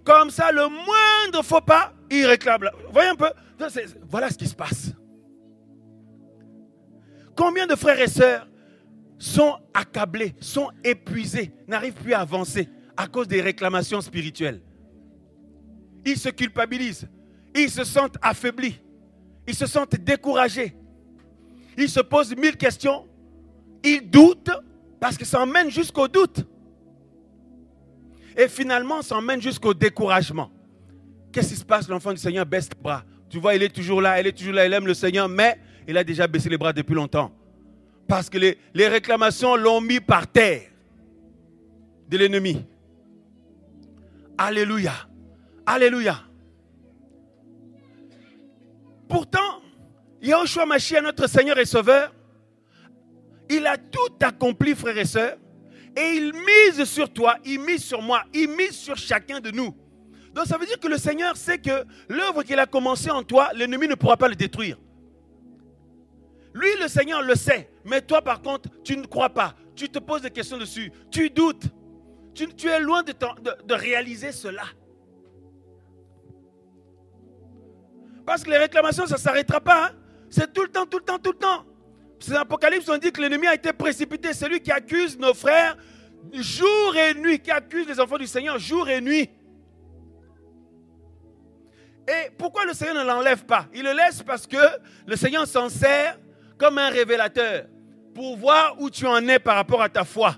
A: Comme ça, le moindre faux pas, il réclame. Voyez un peu, voilà ce qui se passe. Combien de frères et sœurs sont accablés, sont épuisés, n'arrivent plus à avancer à cause des réclamations spirituelles? Ils se culpabilisent. Ils se sentent affaiblis. Ils se sentent découragés. Ils se posent 1000 questions. Ils doutent parce que ça emmène jusqu'au doute. Et finalement, ça emmène jusqu'au découragement. Qu'est-ce qui se passe? L'enfant du Seigneur baisse les bras. Tu vois, il est toujours là, elle est toujours là, elle aime le Seigneur, mais il a déjà baissé les bras depuis longtemps. Parce que les réclamations l'ont mis par terre de l'ennemi. Alléluia. Alléluia. Pourtant, Yahushua Mashiach, notre Seigneur et Sauveur, il a tout accompli, frères et sœurs, et il mise sur toi, il mise sur moi, il mise sur chacun de nous. Donc ça veut dire que le Seigneur sait que l'œuvre qu'il a commencée en toi, l'ennemi ne pourra pas le détruire. Lui, le Seigneur le sait, mais toi par contre, tu ne crois pas, tu te poses des questions dessus, tu doutes, tu es loin de réaliser cela. Parce que les réclamations, ça ne s'arrêtera pas. Hein? C'est tout le temps, tout le temps, tout le temps. C'est l'Apocalypse, on dit que l'ennemi a été précipité. C'est lui qui accuse nos frères jour et nuit, qui accuse les enfants du Seigneur jour et nuit. Et pourquoi le Seigneur ne l'enlève pas? Il le laisse parce que le Seigneur s'en sert comme un révélateur pour voir où tu en es par rapport à ta foi.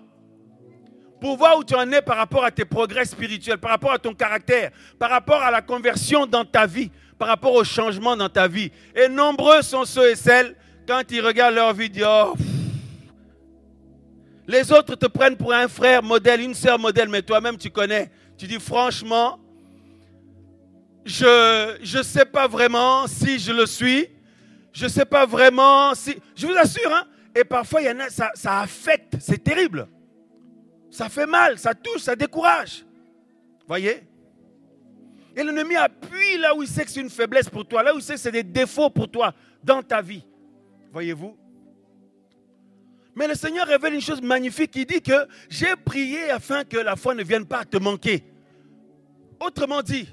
A: Pour voir où tu en es par rapport à tes progrès spirituels, par rapport à ton caractère, par rapport à la conversion dans ta vie, par rapport au changement dans ta vie. Et nombreux sont ceux et celles, quand ils regardent leur vie, ils disent, oh, les autres te prennent pour un frère modèle, une sœur modèle, mais toi-même tu connais. Tu dis franchement, je ne sais pas vraiment si je le suis. Je ne sais pas vraiment si... Je vous assure, hein, et parfois il y en a, ça affecte, c'est terrible. Ça fait mal, ça touche, ça décourage. Voyez? Et l'ennemi appuie là où il sait que c'est une faiblesse pour toi, là où il sait que c'est des défauts pour toi dans ta vie. Voyez-vous? Mais le Seigneur révèle une chose magnifique. Il dit que j'ai prié afin que la foi ne vienne pas te manquer. Autrement dit,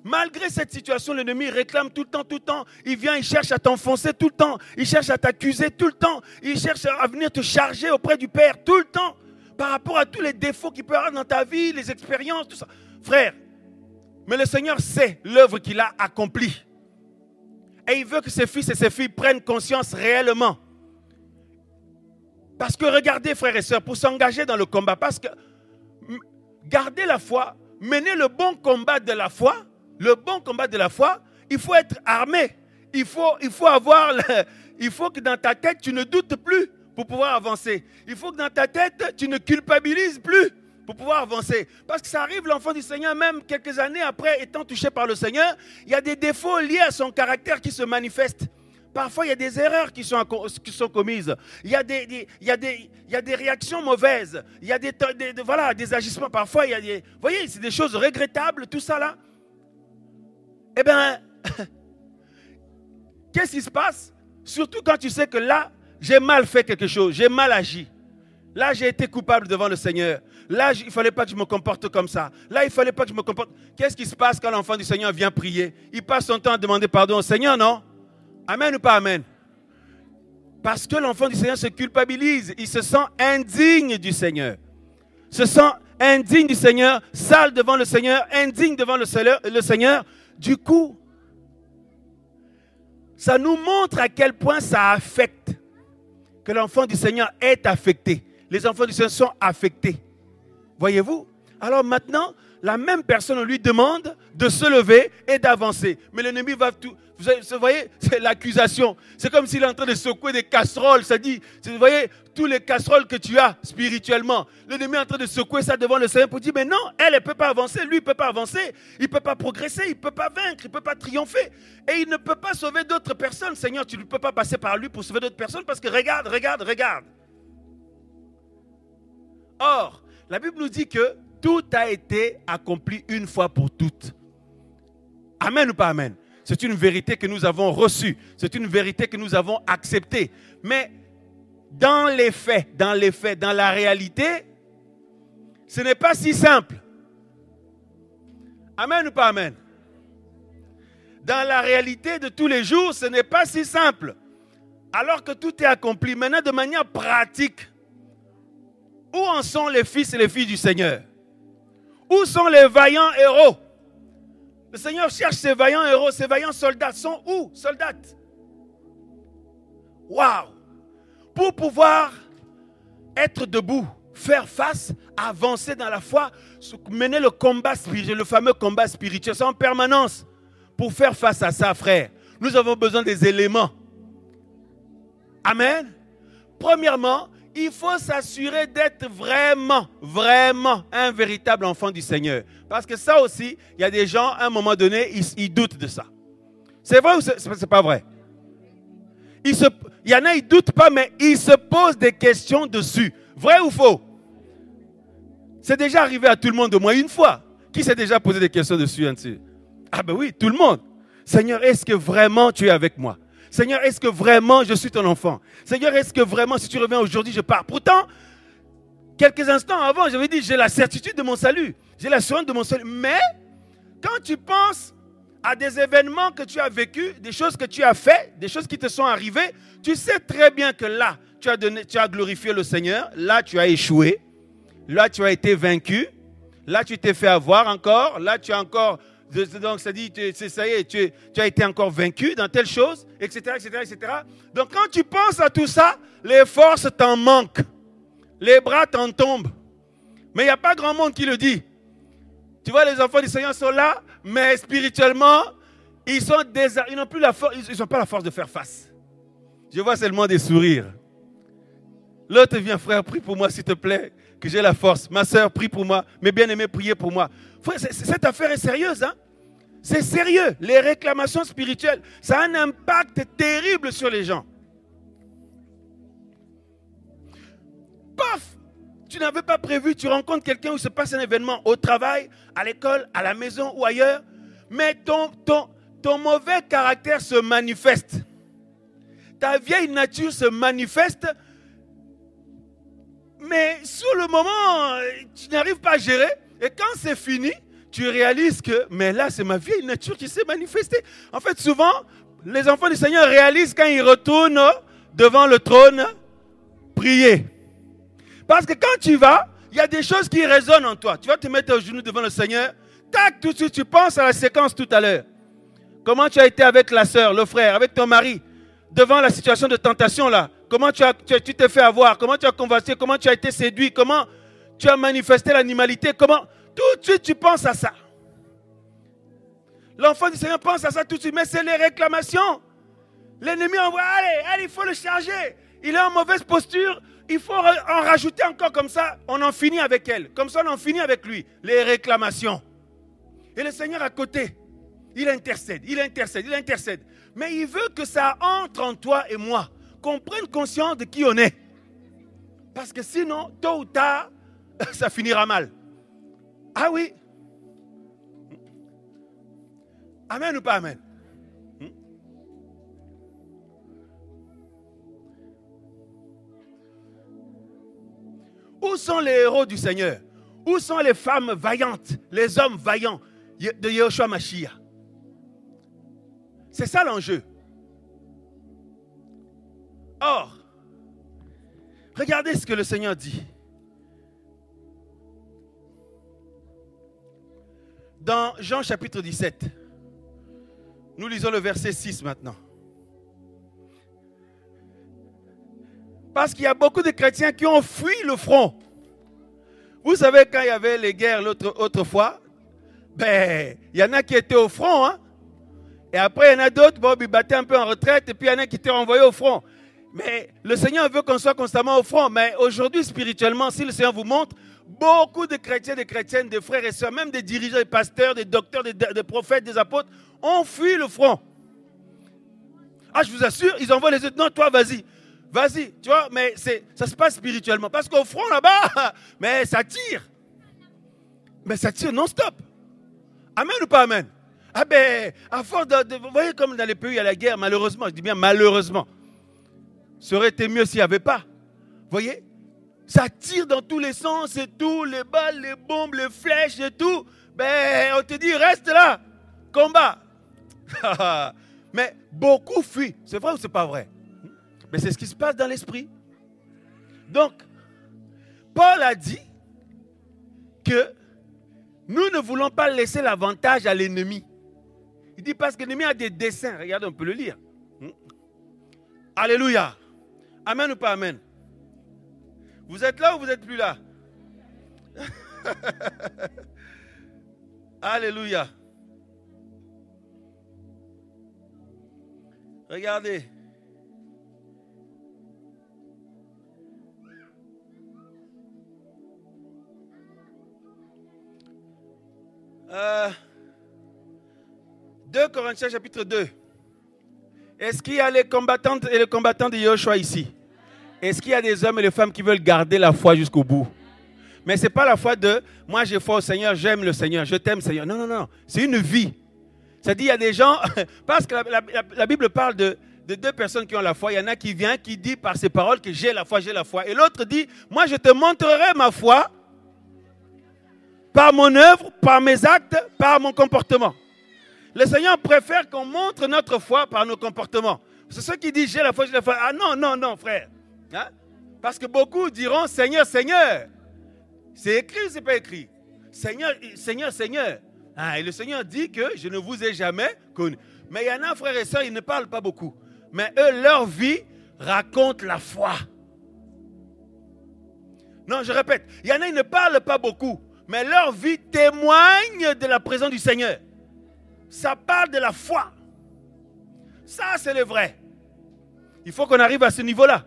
A: malgré cette situation, l'ennemi réclame tout le temps. Il vient, il cherche à t'enfoncer tout le temps. Il cherche à t'accuser tout le temps. Il cherche à venir te charger auprès du Père tout le temps. Par rapport à tous les défauts qu'il peut avoir dans ta vie, les expériences, tout ça. Frère, mais le Seigneur sait l'œuvre qu'il a accomplie. Et il veut que ses fils et ses filles prennent conscience réellement. Parce que regardez, frères et sœurs, pour s'engager dans le combat, parce que garder la foi, mener le bon combat de la foi, il faut être armé. Il faut avoir, il faut que dans ta tête, tu ne doutes plus pour pouvoir avancer. Il faut que dans ta tête, tu ne culpabilises plus pour pouvoir avancer. Parce que ça arrive, l'enfant du Seigneur, même quelques années après étant touché par le Seigneur, il y a des défauts liés à son caractère qui se manifestent. Parfois, il y a des erreurs qui sont commises. Il y a des réactions mauvaises. Il y a des agissements. Parfois, il y a des... Vous voyez, c'est des choses regrettables, tout ça là. Eh bien, qu'est-ce qui se passe? Surtout quand tu sais que là, j'ai mal fait quelque chose, j'ai mal agi. Là, j'ai été coupable devant le Seigneur. Là, il ne fallait pas que je me comporte comme ça. Là, il ne fallait pas que je me comporte... Qu'est-ce qui se passe quand l'enfant du Seigneur vient prier? Il passe son temps à demander pardon au Seigneur, non? Amen ou pas amen? Parce que l'enfant du Seigneur se culpabilise. Il se sent indigne du Seigneur. Se sent indigne du Seigneur, sale devant le Seigneur, indigne devant le Seigneur. Du coup, ça nous montre à quel point ça affecte. Que l'enfant du Seigneur est affecté. Les enfants du Seigneur sont affectés. Voyez-vous? Alors maintenant, la même personne, on lui demande de se lever et d'avancer. Mais l'ennemi va tout... Vous voyez, c'est l'accusation. C'est comme s'il est en train de secouer des casseroles. Ça dit, vous voyez, tous les casseroles que tu as spirituellement. L'ennemi est en train de secouer ça devant le Seigneur pour dire, mais non, elle ne peut pas avancer. Lui, il ne peut pas avancer. Il ne peut pas progresser. Il ne peut pas vaincre. Il ne peut pas triompher. Et il ne peut pas sauver d'autres personnes. Seigneur, tu ne peux pas passer par lui pour sauver d'autres personnes parce que regarde. Or, la Bible nous dit que tout a été accompli une fois pour toutes. Amen ou pas amen? C'est une vérité que nous avons reçue. C'est une vérité que nous avons acceptée. Mais dans les faits, dans la réalité, ce n'est pas si simple. Amen ou pas amen? Dans la réalité de tous les jours, ce n'est pas si simple. Alors que tout est accompli. Maintenant, de manière pratique, où en sont les fils et les filles du Seigneur? Où sont les vaillants héros? Le Seigneur cherche ces vaillants héros, ces vaillants soldats. Sont où, soldats? Waouh! Pour pouvoir être debout, faire face, avancer dans la foi, mener le combat spirituel, le fameux combat spirituel, c'est en permanence. Pour faire face à ça, frère, nous avons besoin des éléments. Amen. Premièrement, il faut s'assurer d'être vraiment un véritable enfant du Seigneur. Parce que ça aussi, il y a des gens, à un moment donné, ils doutent de ça. C'est vrai ou c'est pas vrai? Il y en a, ils ne doutent pas, mais ils se posent des questions dessus. Vrai ou faux? C'est déjà arrivé à tout le monde au moins une fois. Qui s'est déjà posé des questions dessus? Ah ben oui, tout le monde. Seigneur, est-ce que vraiment tu es avec moi? Seigneur, est-ce que vraiment je suis ton enfant? Seigneur, est-ce que vraiment si tu reviens aujourd'hui, je pars? Pourtant, quelques instants avant, j'avais dit, j'ai la certitude de mon salut. J'ai l'assurance de mon salut. Mais, quand tu penses à des événements que tu as vécus, des choses que tu as fait, des choses qui te sont arrivées, tu sais très bien que là, tu as glorifié le Seigneur. Là, tu as échoué. Là, tu as été vaincu. Là, tu t'es fait avoir encore. Là, tu as encore... Donc, ça dit, ça y est, tu as été encore vaincu dans telle chose, etc., etc., etc. Donc, quand tu penses à tout ça, les forces t'en manquent. Les bras t'en tombent. Mais il n'y a pas grand monde qui le dit. Tu vois, les enfants du Seigneur sont là, mais spirituellement, Ils n'ont plus la force, ils n'ont pas la force de faire face. Je vois seulement des sourires. L'autre vient, frère, prie pour moi s'il te plaît, que j'ai la force. Ma soeur, prie pour moi. Mes bien-aimés, priez pour moi. Frère, cette affaire est sérieuse, hein? C'est sérieux. Les réclamations spirituelles, ça a un impact terrible sur les gens. Paf! Tu n'avais pas prévu, tu rencontres quelqu'un où il se passe un événement au travail, à l'école, à la maison ou ailleurs, mais ton mauvais caractère se manifeste. Ta vieille nature se manifeste, mais sur le moment, tu n'arrives pas à gérer. Et quand c'est fini, tu réalises que, mais là, c'est ma vieille nature qui s'est manifestée. En fait, souvent, les enfants du Seigneur réalisent quand ils retournent devant le trône, prier. Parce que quand tu vas, il y a des choses qui résonnent en toi. Tu vas te mettre au genou devant le Seigneur. Tac, tout de suite, tu penses à la séquence tout à l'heure. Comment tu as été avec la sœur, le frère, avec ton mari, devant la situation de tentation là. Comment tu t'es fait avoir, comment tu as conversé, comment tu as été séduit, comment tu as manifesté l'animalité, comment... Tout de suite, tu penses à ça. L'enfant du Seigneur pense à ça tout de suite, mais c'est les réclamations. L'ennemi envoie, allez, il faut le charger. Il est en mauvaise posture, il faut en rajouter encore comme ça, on en finit avec elle. Comme ça, on en finit avec lui. Les réclamations. Et le Seigneur à côté, il intercède. Mais il veut que ça entre en toi et moi. Qu'on prenne conscience de qui on est. Parce que sinon, tôt ou tard, ça finira mal. Ah oui. Amen ou pas amen? Où sont les héros du Seigneur? Où sont les femmes vaillantes, les hommes vaillants de Yeshua Mashiach? C'est ça l'enjeu. Or, regardez ce que le Seigneur dit. Dans Jean chapitre 17, nous lisons le verset 6 maintenant. Parce qu'il y a beaucoup de chrétiens qui ont fui le front. Vous savez, quand il y avait les guerres autrefois, il y en a qui étaient au front, hein? Et après, il y en a d'autres, ils battaient un peu en retraite, et puis il y en a qui étaient envoyés au front. Mais le Seigneur veut qu'on soit constamment au front. Mais aujourd'hui, spirituellement, si le Seigneur vous montre, beaucoup de chrétiens, de chrétiennes, de frères et sœurs, même des dirigeants, des pasteurs, des docteurs, des prophètes, des apôtres, ont fui le front. Ah, je vous assure, ils envoient les autres. Non, toi, vas-y. Vas-y, tu vois, mais ça se passe spirituellement. Parce qu'au front, là-bas, mais ça tire. Mais ça tire non-stop. Amen ou pas amen? Ah ben, à force vous voyez comme dans les pays où il y a la guerre, malheureusement, je dis bien malheureusement. Ça aurait été mieux s'il n'y avait pas. Vous voyez? Ça tire dans tous les sens et tout, les balles, les bombes, les flèches et tout. Ben, on te dit, reste là, combat. Mais beaucoup fuient. C'est vrai ou c'est pas vrai? Mais c'est ce qui se passe dans l'esprit. Donc, Paul a dit que nous ne voulons pas laisser l'avantage à l'ennemi. Il dit parce que l'ennemi a des desseins. Regardez, on peut le lire. Alléluia. Amen ou pas amen? Vous êtes là ou vous n'êtes plus là? Alléluia. Regardez. Euh, 2 Corinthiens chapitre 2. Est-ce qu'il y a les combattantes et les combattants de Yeshua ici? Est-ce qu'il y a des hommes et des femmes qui veulent garder la foi jusqu'au bout? Mais ce n'est pas la foi de « moi j'ai foi au Seigneur, j'aime le Seigneur, je t'aime Seigneur ». Non, non, non. C'est une vie. C'est-à-dire il y a des gens, parce que la Bible parle de 2 personnes qui ont la foi. Il y en a qui vient, qui dit par ses paroles que j'ai la foi, j'ai la foi. Et l'autre dit « moi je te montrerai ma foi par mon œuvre, par mes actes, par mon comportement ». Le Seigneur préfère qu'on montre notre foi par nos comportements. C'est ceux qui disent j'ai la foi, j'ai la foi. Ah non, non, non, frère. Hein? Parce que beaucoup diront Seigneur, Seigneur. C'est écrit ou c'est pas écrit? Seigneur, Seigneur, Seigneur. Ah, et le Seigneur dit que je ne vous ai jamais connu. Mais il y en a, frères et sœurs, ils ne parlent pas beaucoup. Mais eux, leur vie raconte la foi. Non, je répète. Il y en a, ils ne parlent pas beaucoup. Mais leur vie témoigne de la présence du Seigneur. Ça parle de la foi. Ça, c'est le vrai. Il faut qu'on arrive à ce niveau-là.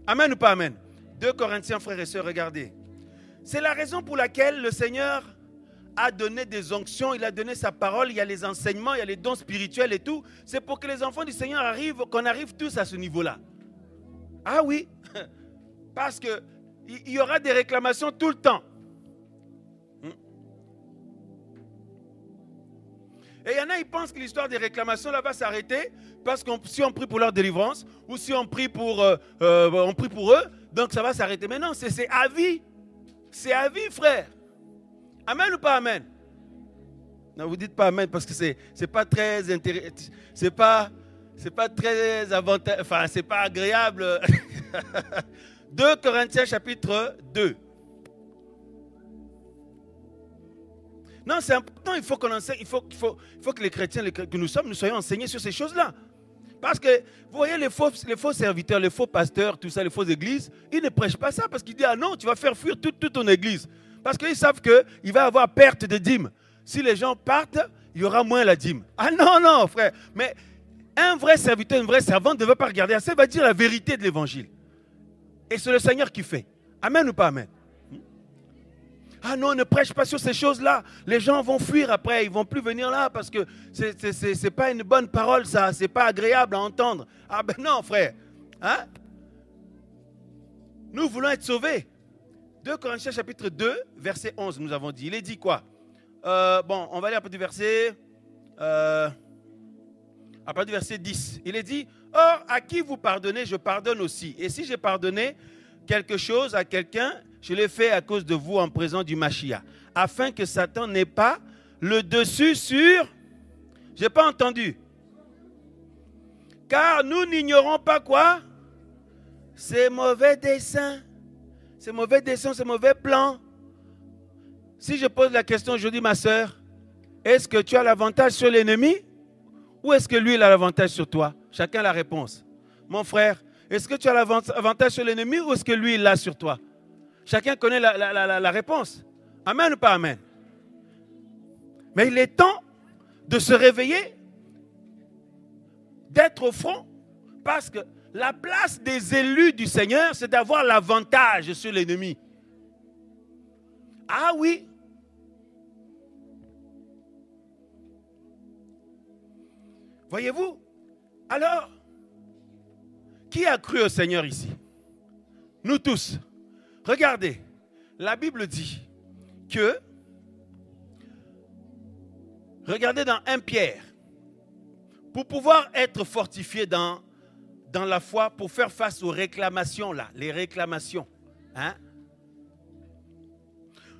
A: Amen ou pas amen? 2 Corinthiens, frères et sœurs, regardez. C'est la raison pour laquelle le Seigneur a donné des onctions, il a donné sa parole, il y a les enseignements, il y a les dons spirituels et tout. C'est pour que les enfants du Seigneur arrivent, qu'on arrive tous à ce niveau-là. Ah oui, parce qu'il y aura des réclamations tout le temps. Et il y en a, ils pensent que l'histoire des réclamations là va s'arrêter parce que si on prie pour leur délivrance ou si on prie pour eux, donc ça va s'arrêter. Mais non, c'est à vie. C'est à vie, frère. Amen ou pas amen? Non, vous dites pas amen parce que c'est pas très intéressant. C'est pas très avantageux. Enfin, c'est pas agréable. 2 Corinthiens chapitre 2. Non, c'est important, il faut qu'on enseigne, il faut que les chrétiens que nous sommes, nous soyons enseignés sur ces choses-là. Parce que, vous voyez, les faux serviteurs, les faux pasteurs, tout ça, les fausses églises, ils ne prêchent pas ça parce qu'ils disent, ah non, tu vas faire fuir toute ton église. Parce qu'ils savent qu'il va y avoir perte de dîmes. Si les gens partent, il y aura moins la dîme. Ah non, frère. Mais un vrai serviteur, une vraie servante ne veut pas regarder ça, il va dire la vérité de l'évangile. Et c'est le Seigneur qui fait. Amen ou pas amen? Ah non, ne prêche pas sur ces choses-là. Les gens vont fuir après, ils ne vont plus venir là parce que ce n'est pas une bonne parole, ça. Ce n'est pas agréable à entendre. Ah ben non, frère. Hein? Nous voulons être sauvés. 2 Corinthiens chapitre 2, verset 11, nous avons dit. Il est dit quoi? Bon, on va aller à partir du verset... à partir du verset 10. Il est dit, « Or, à qui vous pardonnez, je pardonne aussi. Et si j'ai pardonné quelque chose à quelqu'un, je l'ai fait à cause de vous en présence du Mashiach, afin que Satan n'ait pas le dessus sur... » Je n'ai pas entendu. « Car nous n'ignorons pas quoi? Ces mauvais desseins, ces mauvais plans. » Si je pose la question aujourd'hui, ma soeur, est-ce que tu as l'avantage sur l'ennemi ou est-ce que lui il a l'avantage sur toi? Chacun la réponse. Mon frère, est-ce que tu as l'avantage sur l'ennemi ou est-ce que lui il l'a sur toi? Chacun connaît la réponse. Amen ou pas amen? Mais il est temps de se réveiller, d'être au front, parce que la place des élus du Seigneur, c'est d'avoir l'avantage sur l'ennemi. Ah oui. Voyez-vous? Alors, qui a cru au Seigneur ici? Nous tous. Regardez, la Bible dit que, regardez dans 1 Pierre, pour pouvoir être fortifié dans la foi, pour faire face aux réclamations là, les réclamations, hein?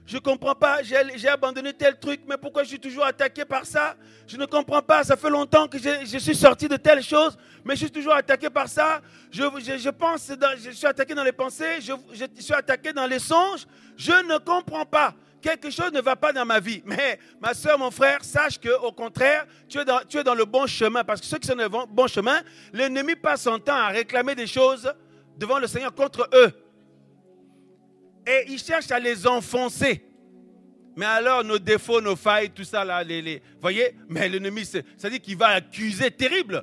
A: Je ne comprends pas, j'ai abandonné tel truc, mais pourquoi je suis toujours attaqué par ça? Je ne comprends pas, ça fait longtemps que je suis sorti de telle chose, mais je suis toujours attaqué par ça. Je suis attaqué dans les pensées, je suis attaqué dans les songes. Je ne comprends pas. Quelque chose ne va pas dans ma vie. Mais ma soeur, mon frère, sache qu'au contraire, tu es dans le bon chemin. Parce que ceux qui sont dans le bon chemin, l'ennemi passe son temps à réclamer des choses devant le Seigneur contre eux. Et il cherche à les enfoncer. Mais alors, nos défauts, nos failles, tout ça, là, voyez, mais l'ennemi, c'est-à-dire qu'il va accuser terrible.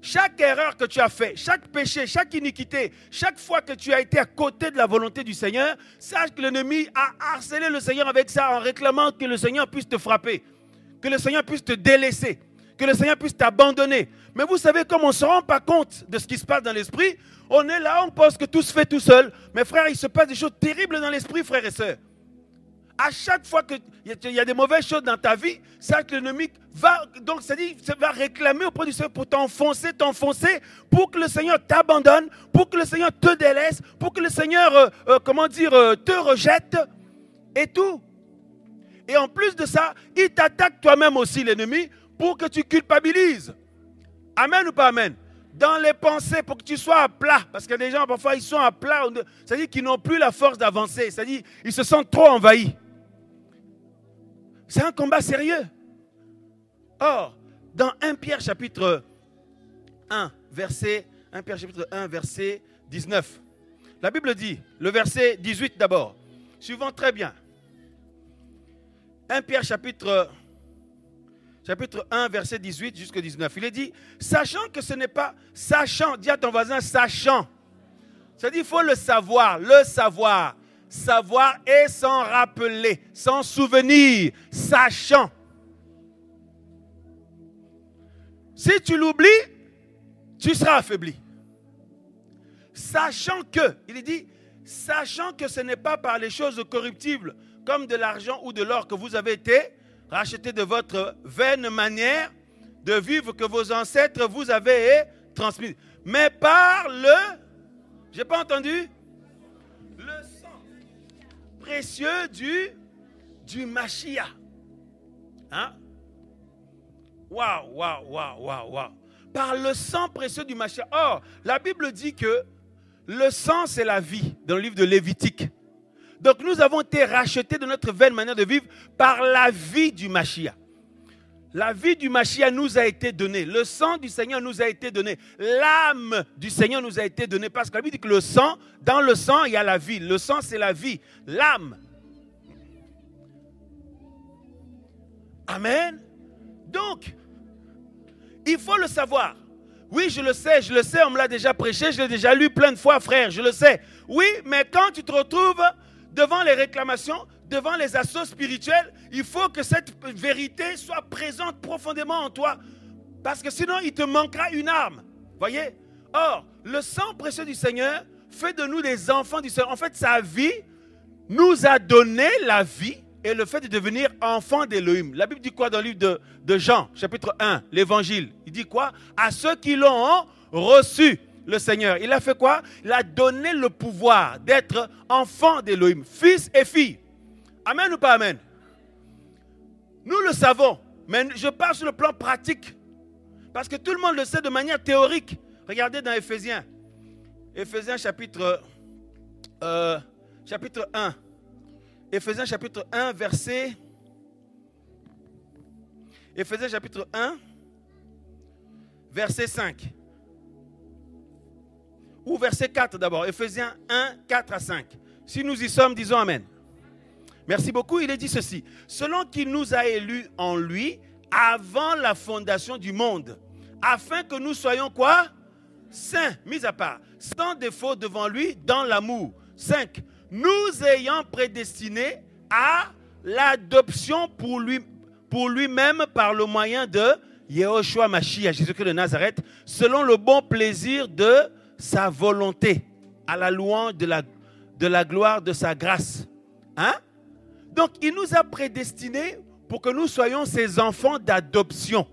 A: Chaque erreur que tu as fait, chaque péché, chaque iniquité, chaque fois que tu as été à côté de la volonté du Seigneur, sache que l'ennemi a harcelé le Seigneur avec ça en réclamant que le Seigneur puisse te frapper, que le Seigneur puisse te délaisser, que le Seigneur puisse t'abandonner. Mais vous savez, comme on ne se rend pas compte de ce qui se passe dans l'esprit, on est là, on pense que tout se fait tout seul. Mais frère, il se passe des choses terribles dans l'esprit, frères et sœurs. À chaque fois qu'il y a des mauvaises choses dans ta vie, sache que l'ennemi va réclamer auprès du Seigneur pour t'enfoncer, pour que le Seigneur t'abandonne, pour que le Seigneur te délaisse, pour que le Seigneur, te rejette et tout. Et en plus de ça, il t'attaque toi-même aussi, l'ennemi, pour que tu culpabilises. Amen ou pas amen? Dans les pensées, pour que tu sois à plat. Parce que les gens, parfois, ils sont à plat. C'est-à-dire qu'ils n'ont plus la force d'avancer. C'est-à-dire qu'ils se sentent trop envahis. C'est un combat sérieux. Or, dans 1 Pierre chapitre 1, verset 19, la Bible dit, le verset 18 d'abord, suivons très bien. 1 Pierre chapitre chapitre 1, verset 18 jusqu'à 19. Il est dit, sachant que ce n'est pas, sachant, dis à ton voisin, sachant. C'est-à-dire, il faut le savoir, savoir et s'en rappeler, s'en souvenir, sachant. Si tu l'oublies, tu seras affaibli. Sachant que, il est dit, sachant que ce n'est pas par les choses corruptibles, comme de l'argent ou de l'or que vous avez été rachetés de votre vaine manière de vivre que vos ancêtres vous avaient transmis, mais par le, j'ai pas entendu, le sang précieux du Mashiach. Hein? Waouh. Par le sang précieux du Mashiach. Or, la Bible dit que le sang, c'est la vie, dans le livre de Lévitique. Donc, nous avons été rachetés de notre vaine manière de vivre par la vie du Mashiach. La vie du Mashiach nous a été donnée. Le sang du Seigneur nous a été donné. L'âme du Seigneur nous a été donnée. Parce que la Bible dit que le sang, dans le sang, il y a la vie. Le sang, c'est la vie. L'âme. Amen. Donc, il faut le savoir. Oui, je le sais, on me l'a déjà prêché, je l'ai déjà lu plein de fois, frère, je le sais. Oui, mais quand tu te retrouves devant les réclamations, devant les assauts spirituels, il faut que cette vérité soit présente profondément en toi. Parce que sinon, il te manquera une arme. Voyez? Or, le sang précieux du Seigneur fait de nous des enfants du Seigneur. En fait, sa vie nous a donné la vie et le fait de devenir enfant d'Élohim. La Bible dit quoi dans le livre de Jean, chapitre 1, l'évangile? Il dit quoi? À ceux qui l'ont reçu, le Seigneur. Il a fait quoi? Il a donné le pouvoir d'être enfant d'Élohim, fils et fille. Amen ou pas amen? Nous le savons, mais je parle sur le plan pratique. Parce que tout le monde le sait de manière théorique. Regardez dans Éphésiens. Éphésiens chapitre 1. Éphésiens chapitre 1, verset... Éphésiens chapitre 1, verset 5. Ou verset 4 d'abord. Éphésiens 1, 4 à 5. Si nous y sommes, disons Amen. Merci beaucoup. Il est dit ceci. Selon qu'il nous a élus en lui avant la fondation du monde, afin que nous soyons quoi? Saints, mis à part, sans défaut devant lui dans l'amour. 5. Nous ayant prédestinés à l'adoption pour lui-même par le moyen de Yehoshua Mashiach, Jésus-Christ de Nazareth, selon le bon plaisir de sa volonté, à la louange de la gloire de sa grâce. Hein? Donc, il nous a prédestinés pour que nous soyons ses enfants d'adoption.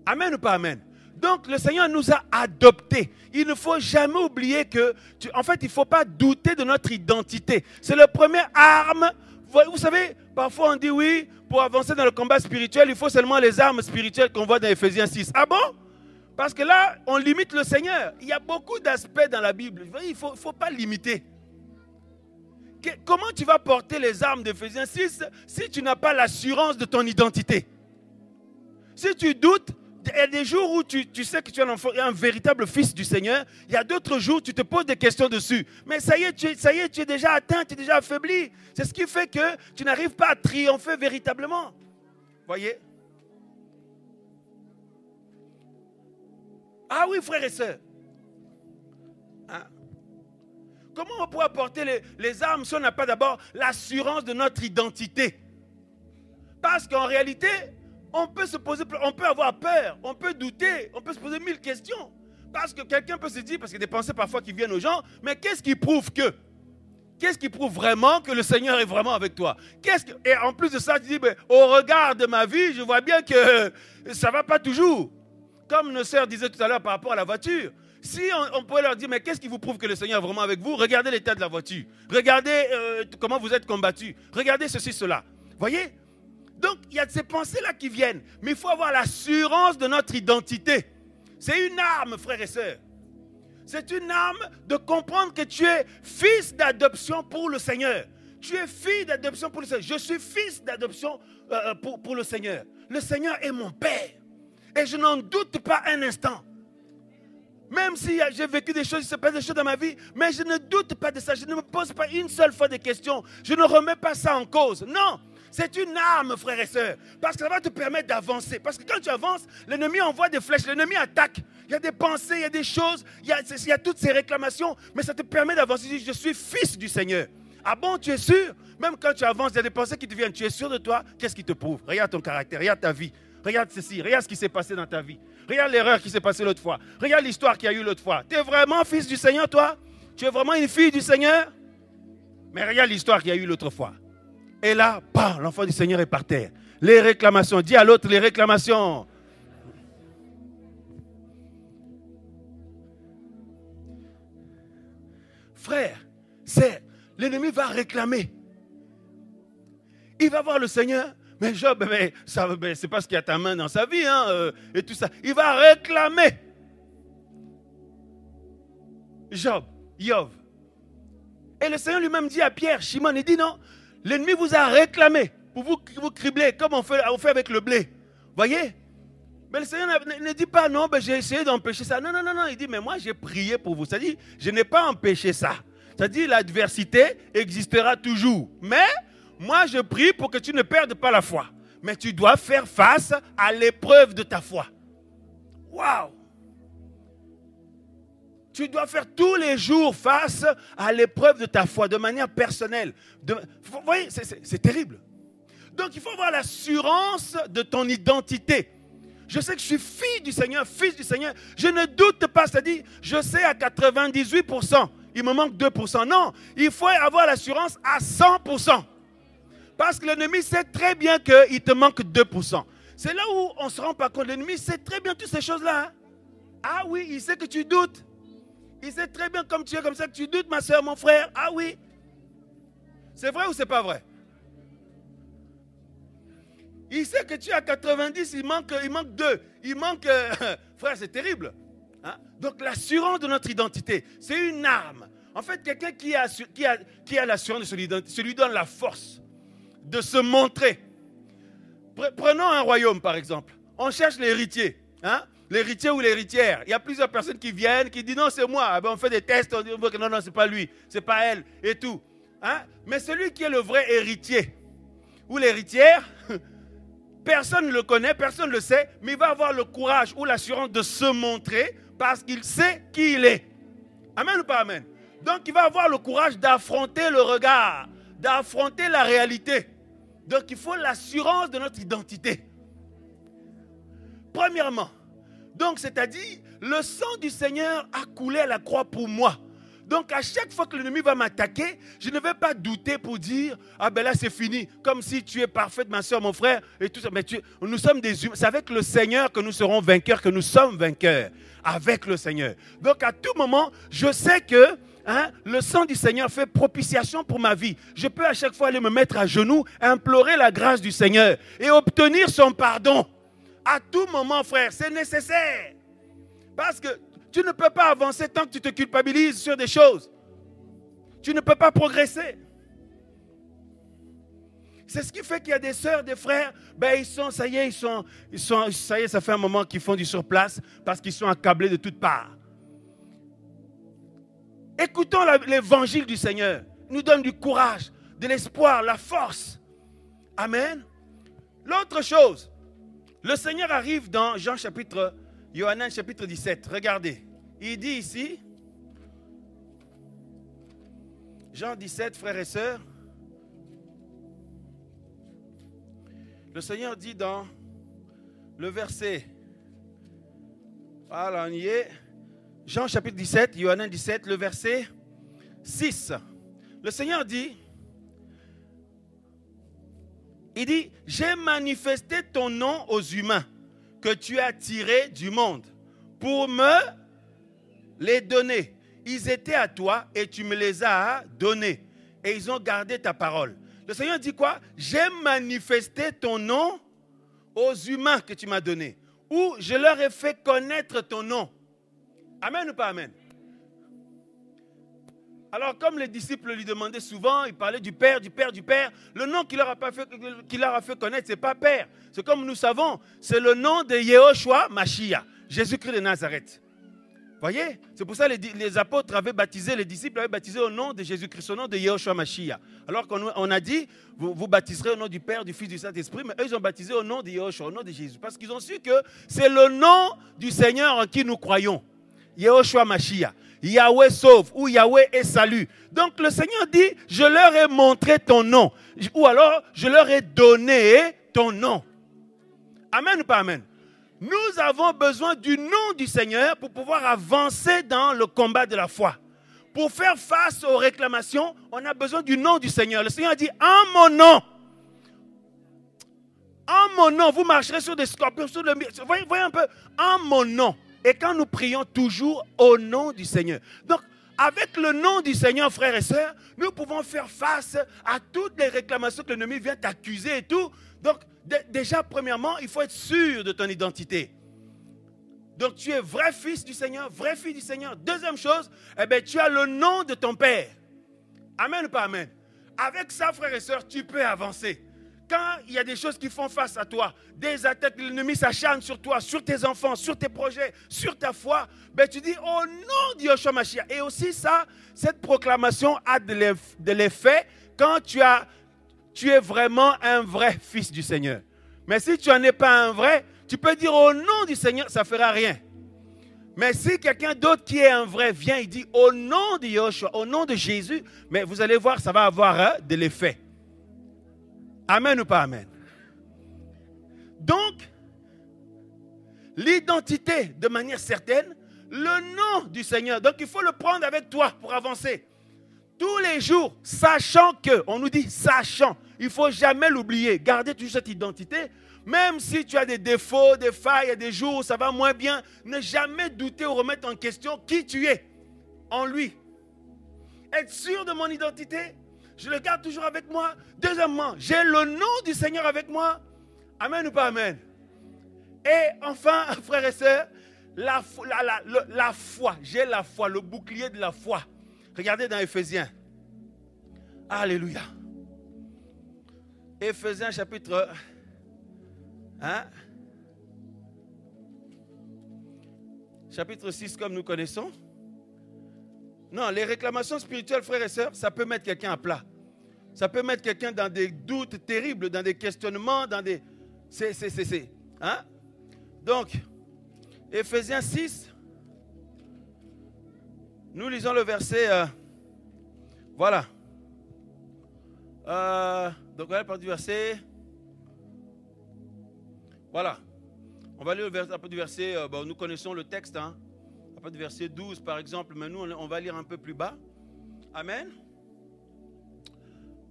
A: Amen ou pas amen? Donc, le Seigneur nous a adoptés. Il ne faut jamais oublier que, en fait, il ne faut pas douter de notre identité. C'est la première arme. Vous savez, parfois on dit oui, pour avancer dans le combat spirituel, il faut seulement les armes spirituelles qu'on voit dans Éphésiens 6. Ah bon? Parce que là, on limite le Seigneur. Il y a beaucoup d'aspects dans la Bible. Il ne faut pas limiter. Comment tu vas porter les armes d'Éphésiens 6 si tu n'as pas l'assurance de ton identité? Si tu doutes, il y a des jours où tu sais que tu es un véritable fils du Seigneur. Il y a d'autres jours où tu te poses des questions dessus. Mais ça y est, tu es déjà atteint, tu es déjà affaibli. C'est ce qui fait que tu n'arrives pas à triompher véritablement. Voyez? Ah oui, frères et sœurs. Hein? Comment on pourra porter les armes si on n'a pas d'abord l'assurance de notre identité? Parce qu'en réalité, on peut avoir peur, on peut douter, on peut se poser 1000 questions. Parce que quelqu'un peut se dire, parce qu'il y a des pensées parfois qui viennent aux gens, mais qu'est-ce qui prouve que? Qu'est-ce qui prouve vraiment que le Seigneur est vraiment avec toi? Et en plus de ça, tu dis, au regard de ma vie, je vois bien que ça ne va pas toujours. Comme nos sœurs disaient tout à l'heure par rapport à la voiture. Si on pourrait leur dire, mais qu'est-ce qui vous prouve que le Seigneur est vraiment avec vous? Regardez l'état de la voiture. Regardez comment vous êtes combattus. Regardez ceci, cela. Voyez? Donc, il y a ces pensées-là qui viennent. Mais il faut avoir l'assurance de notre identité. C'est une arme, frères et sœurs. C'est une arme de comprendre que tu es fils d'adoption pour le Seigneur. Tu es fille d'adoption pour le Seigneur. Je suis fils d'adoption pour le Seigneur. Le Seigneur est mon Père. Et je n'en doute pas un instant. Même si j'ai vécu des choses, il se passe des choses dans ma vie, mais je ne doute pas de ça. Je ne me pose pas une seule fois des questions. Je ne remets pas ça en cause. Non. C'est une arme, frères et sœurs, parce que ça va te permettre d'avancer. Parce que quand tu avances, l'ennemi envoie des flèches, l'ennemi attaque. Il y a des pensées, il y a des choses, il y a toutes ces réclamations, mais ça te permet d'avancer. Tu dis, je suis fils du Seigneur. Ah bon, tu es sûr? Même quand tu avances, il y a des pensées qui te viennent. Tu es sûr de toi? Qu'est-ce qui te prouve? Regarde ton caractère, regarde ta vie. Regarde ceci, regarde ce qui s'est passé dans ta vie. Regarde l'erreur qui s'est passée l'autre fois. Regarde l'histoire qu'il y a eu l'autre fois. Tu es vraiment fils du Seigneur, toi? Tu es vraiment une fille du Seigneur? Mais regarde l'histoire qu'il y a eu l'autre fois. Et là, bam, l'enfant du Seigneur est par terre. Les réclamations. Dis à l'autre les réclamations. Frère, l'ennemi va réclamer. Il va voir le Seigneur. Mais Job, c'est parce qu'il y a ta main dans sa vie, hein, et tout ça. Il va réclamer. Job. Et le Seigneur lui-même dit à Pierre, Shimon, il dit non, l'ennemi vous a réclamé pour vous cribler, comme on fait avec le blé. Voyez? Mais le Seigneur ne dit pas non, j'ai essayé d'empêcher ça. Non, il dit, mais moi j'ai prié pour vous. C'est-à-dire, je n'ai pas empêché ça. C'est-à-dire, l'adversité existera toujours. Mais moi, je prie pour que tu ne perdes pas la foi. Mais tu dois faire face à l'épreuve de ta foi. Waouh! Tu dois faire tous les jours face à l'épreuve de ta foi, de manière personnelle. Vous voyez, c'est terrible. Donc, il faut avoir l'assurance de ton identité. Je sais que je suis fille du Seigneur, fils du Seigneur. Je ne doute pas, c'est-à-dire, je sais à 98%, il me manque 2%. Non, il faut avoir l'assurance à 100%. Parce que l'ennemi sait très bien qu'il te manque 2%. C'est là où on ne se rend pas compte. L'ennemi sait très bien toutes ces choses-là. Hein? Ah oui, il sait que tu doutes. Il sait très bien comme tu es, comme ça que tu doutes, ma soeur, mon frère. Ah oui. C'est vrai ou c'est pas vrai? Il sait que tu es à 90, il manque 2. Il manque... frère, c'est terrible. Hein? Donc l'assurance de notre identité, c'est une arme. En fait, quelqu'un qui a l'assurance de son identité, ça lui donne la force de se montrer. Prenons un royaume, par exemple. On cherche l'héritier. Hein? L'héritier ou l'héritière. Il y a plusieurs personnes qui viennent, qui disent non, c'est moi. On fait des tests, on dit non, c'est pas lui, c'est pas elle, et tout. Hein? Mais celui qui est le vrai héritier ou l'héritière, personne ne le connaît, personne ne le sait, mais il va avoir le courage ou l'assurance de se montrer parce qu'il sait qui il est. Amen ou pas amen? Donc il va avoir le courage d'affronter le regard, d'affronter la réalité. Donc il faut l'assurance de notre identité. Premièrement, donc c'est-à-dire, le sang du Seigneur a coulé à la croix pour moi. Donc à chaque fois que l'ennemi va m'attaquer, je ne vais pas douter pour dire, ah ben là c'est fini, comme si tu es parfaite ma soeur, mon frère, et tout ça. Mais nous sommes des humains, c'est avec le Seigneur que nous serons vainqueurs, que nous sommes vainqueurs, avec le Seigneur. Donc à tout moment, je sais que le sang du Seigneur fait propitiation pour ma vie. Je peux à chaque fois aller me mettre à genoux, implorer la grâce du Seigneur et obtenir son pardon. À tout moment, frère, c'est nécessaire. Parce que tu ne peux pas avancer tant que tu te culpabilises sur des choses. Tu ne peux pas progresser. C'est ce qui fait qu'il y a des sœurs, des frères, ça y est, ça fait un moment qu'ils font du surplace parce qu'ils sont accablés de toutes parts. Écoutons l'évangile du Seigneur. Il nous donne du courage, de l'espoir, la force. Amen. L'autre chose, le Seigneur arrive dans Yohanan chapitre 17. Regardez. Il dit ici, Jean 17, frères et sœurs, le Seigneur dit dans le verset, voilà, on y est, Jean chapitre 17, Yohanan 17, le verset 6. Le Seigneur dit, il dit, j'ai manifesté ton nom aux humains que tu as tirés du monde pour me les donner. Ils étaient à toi et tu me les as donnés. Et ils ont gardé ta parole. Le Seigneur dit quoi? J'ai manifesté ton nom aux humains que tu m'as donnés. Ou je leur ai fait connaître ton nom. Amen ou pas amen? Alors, comme les disciples lui demandaient souvent, il parlait du Père, du Père, du Père. Le nom qu'il leur a fait connaître, ce n'est pas Père. C'est comme nous savons, c'est le nom de Yehoshua Mashiach, Jésus-Christ de Nazareth. Voyez, c'est pour ça que les apôtres avaient baptisé, les disciples avaient baptisé au nom de Jésus-Christ, au nom de Yehoshua Mashiach. Alors qu'on a dit, vous baptiserez au nom du Père, du Fils, du Saint-Esprit, mais eux, ils ont baptisé au nom de Yehoshua, au nom de Jésus. Parce qu'ils ont su que c'est le nom du Seigneur en qui nous croyons. Yehoshua Mashiach. Yahweh sauve ou Yahweh est salut. Donc le Seigneur dit, je leur ai montré ton nom. Ou alors, je leur ai donné ton nom. Amen ou pas amen? Nous avons besoin du nom du Seigneur pour pouvoir avancer dans le combat de la foi. Pour faire face aux réclamations, on a besoin du nom du Seigneur. Le Seigneur a dit, en mon nom, vous marcherez sur des scorpions, sur le... Voyez un peu, en mon nom. Et quand nous prions toujours au nom du Seigneur. Donc, avec le nom du Seigneur, frères et sœurs, nous pouvons faire face à toutes les réclamations que l'ennemi vient t'accuser et tout. Donc, déjà, premièrement, il faut être sûr de ton identité. Donc, tu es vrai fils du Seigneur, vraie fille du Seigneur. Deuxième chose, tu as le nom de ton Père. Amen ou pas amen? Avec ça, frères et sœurs, tu peux avancer. Quand il y a des choses qui font face à toi, des attaques, l'ennemi s'acharne sur toi, sur tes enfants, sur tes projets, sur ta foi, tu dis au nom de Yehoshua Mashiach. Et aussi ça, cette proclamation a de l'effet quand tu es vraiment un vrai fils du Seigneur. Mais si tu n'en es pas un vrai, tu peux dire au nom du Seigneur, ça ne fera rien. Mais si quelqu'un d'autre qui est un vrai vient, il dit au nom de Yehoshua, au nom de Jésus, mais vous allez voir, ça va avoir de l'effet. Amen ou pas amen? Donc, l'identité de manière certaine, le nom du Seigneur. Donc, il faut le prendre avec toi pour avancer. Tous les jours, sachant que, on nous dit sachant, il ne faut jamais l'oublier. Gardez toujours cette identité. Même si tu as des défauts, des failles, il y a des jours où ça va moins bien, ne jamais douter ou remettre en question qui tu es en lui. Être sûr de mon identité, je le garde toujours avec moi. Deuxièmement, j'ai le nom du Seigneur avec moi. Amen ou pas amen? Et enfin, frères et sœurs, la foi. J'ai la foi, le bouclier de la foi. Regardez dans Éphésiens. Alléluia. Éphésiens chapitre 6 comme nous connaissons. Non, les réclamations spirituelles, frères et sœurs, ça peut mettre quelqu'un à plat. Ça peut mettre quelqu'un dans des doutes terribles, dans des questionnements, dans des... Donc, Éphésiens 6, nous lisons le verset... voilà. Donc, on va partir du verset... Voilà. On va lire un peu du verset... nous connaissons le texte, à partir du verset 12, par exemple, mais nous, on va lire un peu plus bas. Amen.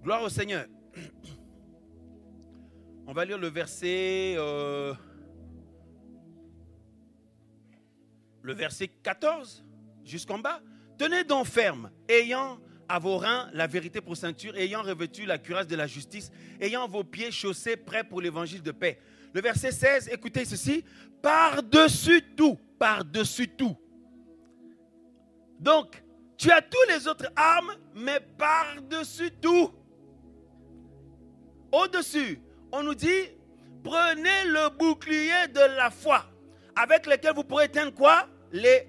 A: Gloire au Seigneur. On va lire le verset 14 jusqu'en bas. Tenez donc ferme, ayant à vos reins la vérité pour ceinture, ayant revêtu la cuirasse de la justice, ayant vos pieds chaussés prêts pour l'évangile de paix. Le verset 16, écoutez ceci. Par-dessus tout. Donc, tu as tous les autres armes, mais par-dessus tout. Au-dessus, on nous dit, prenez le bouclier de la foi, avec lequel vous pourrez éteindre quoi? Les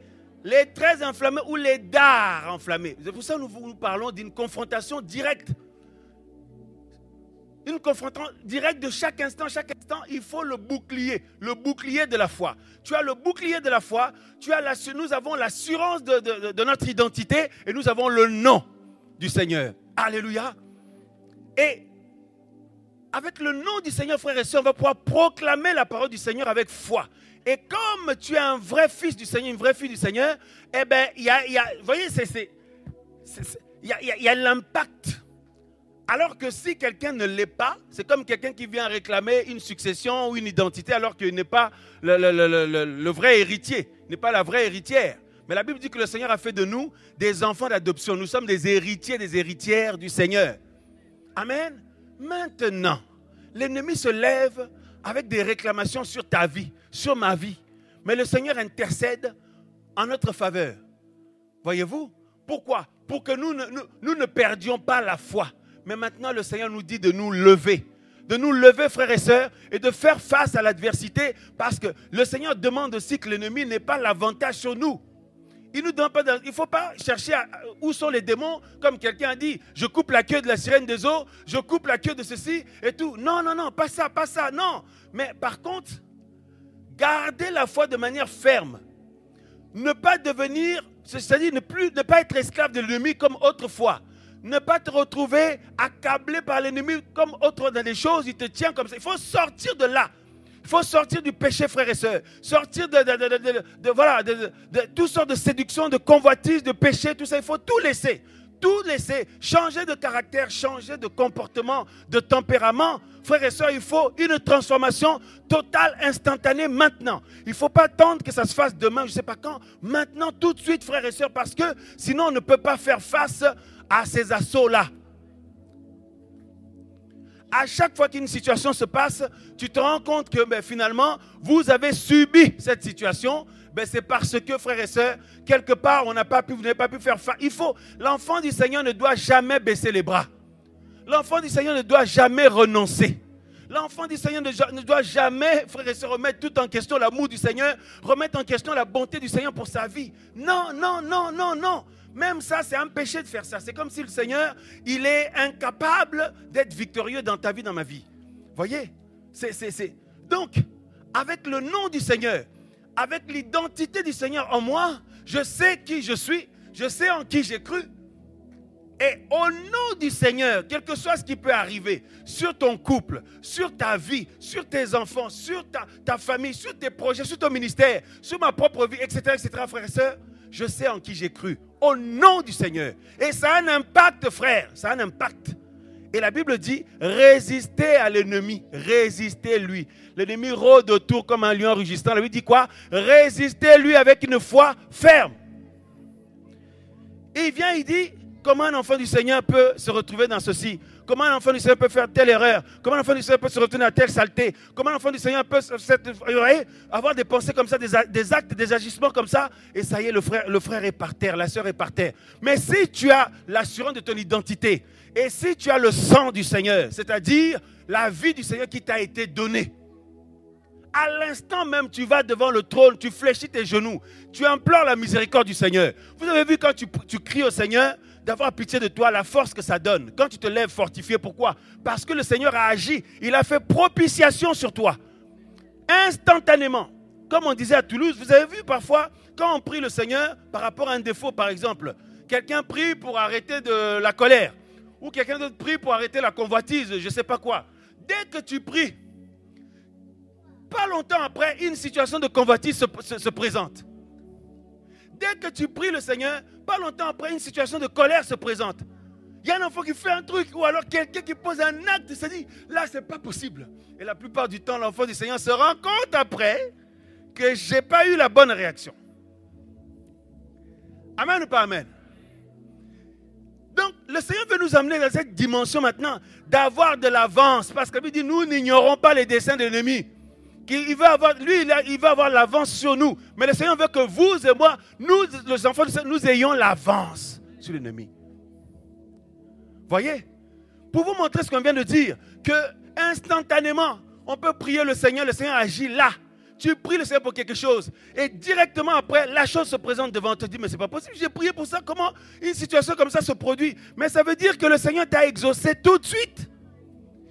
A: traits enflammés ou les dards enflammés. C'est pour ça que nous parlons d'une confrontation directe. Une confrontation directe de chaque instant, il faut le bouclier de la foi. Tu as le bouclier de la foi, nous avons l'assurance de notre identité et nous avons le nom du Seigneur. Alléluia. Et avec le nom du Seigneur, frères et sœurs, on va pouvoir proclamer la parole du Seigneur avec foi. Et comme tu es un vrai fils du Seigneur, une vraie fille du Seigneur, vous voyez, il y a l'impact. Alors que si quelqu'un ne l'est pas, c'est comme quelqu'un qui vient réclamer une succession ou une identité alors qu'il n'est pas le vrai héritier, n'est pas la vraie héritière. Mais la Bible dit que le Seigneur a fait de nous des enfants d'adoption. Nous sommes des héritiers, des héritières du Seigneur. Amen. Maintenant, l'ennemi se lève avec des réclamations sur ta vie, sur ma vie. Mais le Seigneur intercède en notre faveur. Voyez-vous? Pourquoi? Pour que nous ne perdions pas la foi. Mais maintenant, le Seigneur nous dit de nous lever. De nous lever, frères et sœurs, et de faire face à l'adversité. Parce que le Seigneur demande aussi que l'ennemi n'ait pas l'avantage sur nous. Il ne faut pas chercher où sont les démons, comme quelqu'un a dit, je coupe la queue de la sirène des eaux, je coupe la queue de ceci et tout. Non, non, non, pas ça, non. Mais par contre, gardez la foi de manière ferme. Ne pas devenir, c'est-à-dire ne pas être esclave de l'ennemi comme autrefois. Ne pas te retrouver accablé par l'ennemi comme autre dans des choses, il te tient comme ça. Il faut sortir de là. Il faut sortir du péché, frères et sœurs. Sortir de toutes sortes de séductions, de convoitises, de péché, tout ça. Il faut tout laisser. Tout laisser. Changer de caractère, changer de comportement, de tempérament. Frères et sœurs, il faut une transformation totale, instantanée, maintenant. Il ne faut pas attendre que ça se fasse demain, je ne sais pas quand. Maintenant, tout de suite, frères et sœurs, parce que sinon, on ne peut pas faire face à ces assauts-là. À chaque fois qu'une situation se passe, tu te rends compte que finalement, vous avez subi cette situation. C'est parce que, frères et sœurs, quelque part, vous n'avez pas pu faire face. L'enfant du Seigneur ne doit jamais baisser les bras. L'enfant du Seigneur ne doit jamais renoncer. L'enfant du Seigneur ne doit jamais, frères et sœurs, remettre tout en question l'amour du Seigneur, remettre en question la bonté du Seigneur pour sa vie. Non, non, non, non, non. Même ça, c'est un péché de faire ça. C'est comme si le Seigneur, il est incapable d'être victorieux dans ta vie, dans ma vie. Voyez? Donc, avec le nom du Seigneur, avec l'identité du Seigneur en moi, je sais qui je suis, je sais en qui j'ai cru. Et au nom du Seigneur, quel que soit ce qui peut arriver, sur ton couple, sur ta vie, sur tes enfants, sur ta famille, sur tes projets, sur ton ministère, sur ma propre vie, etc., frères et sœurs, je sais en qui j'ai cru. Au nom du Seigneur. Et ça a un impact, frère. Ça a un impact. Et la Bible dit, résistez à l'ennemi. Résistez-lui. L'ennemi rôde autour comme un lion rugissant. La Bible dit quoi? Résistez-lui avec une foi ferme. Et il vient, il dit, comment un enfant du Seigneur peut se retrouver dans ceci? Comment un enfant du Seigneur peut faire telle erreur? Comment un enfant du Seigneur peut se retrouver à telle saleté? Comment un enfant du Seigneur peut avoir des pensées comme ça, des actes, des agissements comme ça? Et ça y est, le frère est par terre, la sœur est par terre. Mais si tu as l'assurance de ton identité, et si tu as le sang du Seigneur, c'est-à-dire la vie du Seigneur qui t'a été donnée, à l'instant même, tu vas devant le trône, tu fléchis tes genoux, tu implores la miséricorde du Seigneur. Vous avez vu quand tu cries au Seigneur, d'avoir pitié de toi, la force que ça donne. Quand tu te lèves fortifié, pourquoi? Parce que le Seigneur a agi. Il a fait propitiation sur toi. Instantanément. Comme on disait à Toulouse, vous avez vu parfois, quand on prie le Seigneur par rapport à un défaut, par exemple, quelqu'un prie pour arrêter de la colère, ou quelqu'un d'autre prie pour arrêter la convoitise, je ne sais pas quoi. Dès que tu pries, pas longtemps après, une situation de convoitise se présente. Dès que tu pries le Seigneur, pas longtemps après, une situation de colère se présente. Il y a un enfant qui fait un truc, ou alors quelqu'un qui pose un acte, et se dit, là, c'est pas possible. Et la plupart du temps, l'enfant du Seigneur se rend compte après que je n'ai pas eu la bonne réaction. Amen ou pas amen? Donc, le Seigneur veut nous amener dans cette dimension maintenant d'avoir de l'avance. Parce qu'il dit, nous n'ignorons pas les desseins de l'ennemi. Il veut avoir l'avance sur nous. Mais le Seigneur veut que vous et moi, nous, les enfants du Seigneur, nous ayons l'avance sur l'ennemi. Voyez? Pour vous montrer ce qu'on vient de dire, que instantanément, on peut prier le Seigneur agit là. Tu pries le Seigneur pour quelque chose. Et directement après, la chose se présente devant toi. Tu te dis, mais c'est pas possible, j'ai prié pour ça. Comment une situation comme ça se produit? Mais ça veut dire que le Seigneur t'a exaucé tout de suite.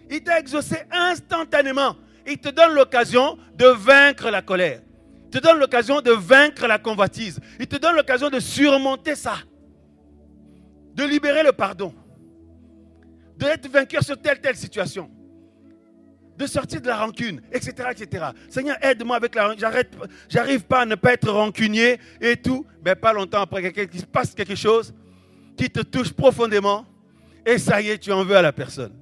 A: Il t'a exaucé instantanément. Il te donne l'occasion de vaincre la colère. Il te donne l'occasion de vaincre la convoitise. Il te donne l'occasion de surmonter ça. De libérer le pardon. D'être vainqueur sur telle situation. De sortir de la rancune, etc., etc. Seigneur, aide-moi avec la rancune. J'arrive pas à ne pas être rancunier et tout. Mais pas longtemps après, quelqu'un qui se passe quelque chose qui te touche profondément. Et ça y est, tu en veux à la personne.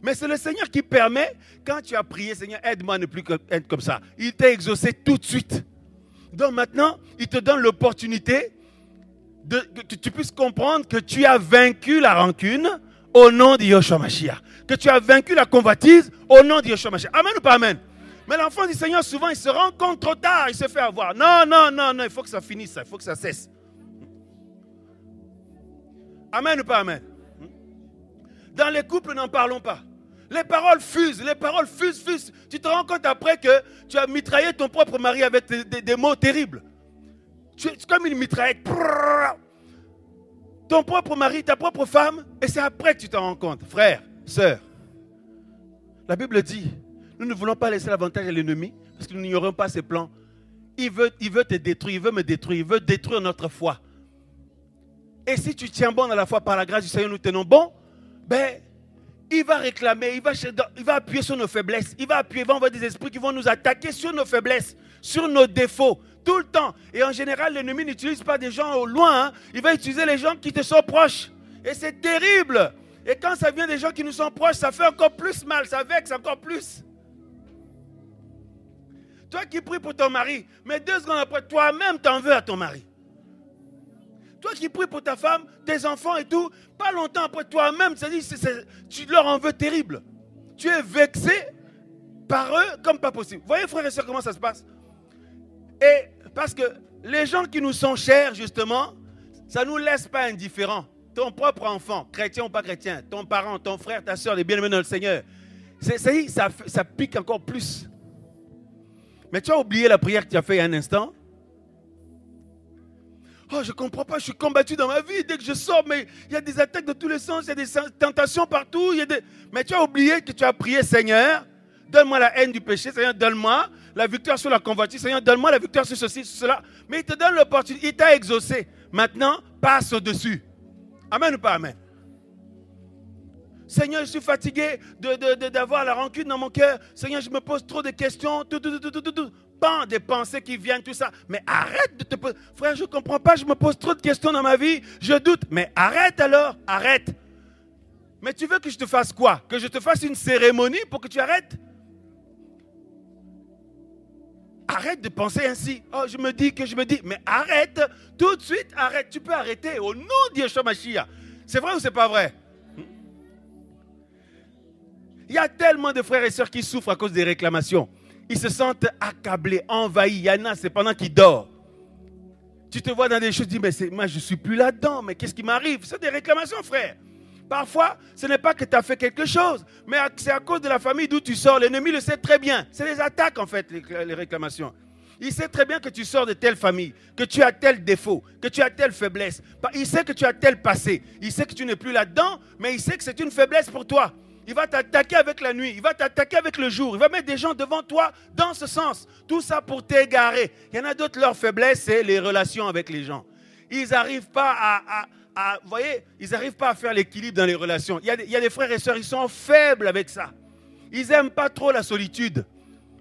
A: Mais c'est le Seigneur qui permet, quand tu as prié, Seigneur, aide-moi à ne plus être comme ça. Il t'a exaucé tout de suite. Donc maintenant, il te donne l'opportunité que tu puisses comprendre que tu as vaincu la rancune au nom de Yeshua Mashiach. Que tu as vaincu la convoitise au nom de Yeshua Mashiach. Amen ou pas amen? Mais l'enfant du Seigneur, souvent, il se rend compte trop tard. Il se fait avoir. Non, non, non, non, il faut que ça finisse, ça. Il faut que ça cesse. Amen ou pas amen? Dans les couples, n'en parlons pas. Les paroles fusent. Tu te rends compte après que tu as mitraillé ton propre mari avec des mots terribles. Tu es comme une mitraillette. Ton propre mari, ta propre femme, et c'est après que tu t'en rends compte. Frère, sœur, la Bible dit, nous ne voulons pas laisser l'avantage à l'ennemi, parce que nous n'ignorons pas ses plans. Il veut te détruire, il veut me détruire, il veut détruire notre foi. Et si tu tiens bon dans la foi par la grâce du Seigneur, nous tenons bon, ben, il va réclamer, il va appuyer sur nos faiblesses, il va envoyer des esprits qui vont nous attaquer sur nos faiblesses, sur nos défauts, tout le temps. Et en général, l'ennemi n'utilise pas des gens au loin, hein. Il va utiliser les gens qui te sont proches. Et c'est terrible. Et quand ça vient des gens qui nous sont proches, ça fait encore plus mal, ça vexe encore plus. Toi qui pries pour ton mari, mais 2 secondes après, toi-même t'en veux à ton mari. Toi qui pries pour ta femme, tes enfants et tout, pas longtemps après, toi-même, tu leur en veux terrible. Tu es vexé par eux comme pas possible. Vous voyez, frères et sœurs, comment ça se passe? Et parce que les gens qui nous sont chers, justement, ça ne nous laisse pas indifférents. Ton propre enfant, chrétien ou pas chrétien, ton parent, ton frère, ta soeur, les bien-aimés dans le Seigneur, ça pique encore plus. Mais tu as oublié la prière que tu as faite il y a un instant. Oh, je ne comprends pas, je suis combattu dans ma vie. Dès que je sors, mais il y a des attaques de tous les sens, il y a des tentations partout. Mais tu as oublié que tu as prié, Seigneur, donne-moi la haine du péché, Seigneur, donne-moi la victoire sur la convoitise, Seigneur, donne-moi la victoire sur ceci, sur cela. Mais il te donne l'opportunité, il t'a exaucé. Maintenant, passe au-dessus. Amen ou pas amen? Seigneur, je suis fatigué d'avoir la rancune dans mon cœur. Seigneur, je me pose trop de questions. Tout. Pas des pensées qui viennent, tout ça. Mais arrête de te poser. Frère, je ne comprends pas, je me pose trop de questions dans ma vie. Je doute. Mais arrête alors, arrête. Mais tu veux que je te fasse quoi? Que je te fasse une cérémonie pour que tu arrêtes? Arrête de penser ainsi. Oh, je me dis. Mais arrête. Tout de suite, arrête. Tu peux arrêter. Au nom de Yeshua Mashiach. C'est vrai ou c'est pas vrai? Il y a tellement de frères et sœurs qui souffrent à cause des réclamations. Ils se sentent accablés, envahis. Il y en a, c'est pendant qu'ils dorment. Tu te vois dans des choses, tu dis, mais moi je ne suis plus là-dedans, mais qu'est-ce qui m'arrive? C'est des réclamations, frère. Parfois, ce n'est pas que tu as fait quelque chose, mais c'est à cause de la famille d'où tu sors. L'ennemi le sait très bien. C'est les attaques, en fait, les réclamations. Il sait très bien que tu sors de telle famille, que tu as tel défaut, que tu as telle faiblesse. Il sait que tu as tel passé. Il sait que tu n'es plus là-dedans, mais il sait que c'est une faiblesse pour toi. Il va t'attaquer avec la nuit, il va t'attaquer avec le jour, il va mettre des gens devant toi dans ce sens. Tout ça pour t'égarer. Il y en a d'autres, leur faiblesse, c'est les relations avec les gens. Ils n'arrivent pas vous voyez, ils n'arrivent pas à faire l'équilibre dans les relations. Il y a des frères et sœurs, ils sont faibles avec ça. Ils n'aiment pas trop la solitude.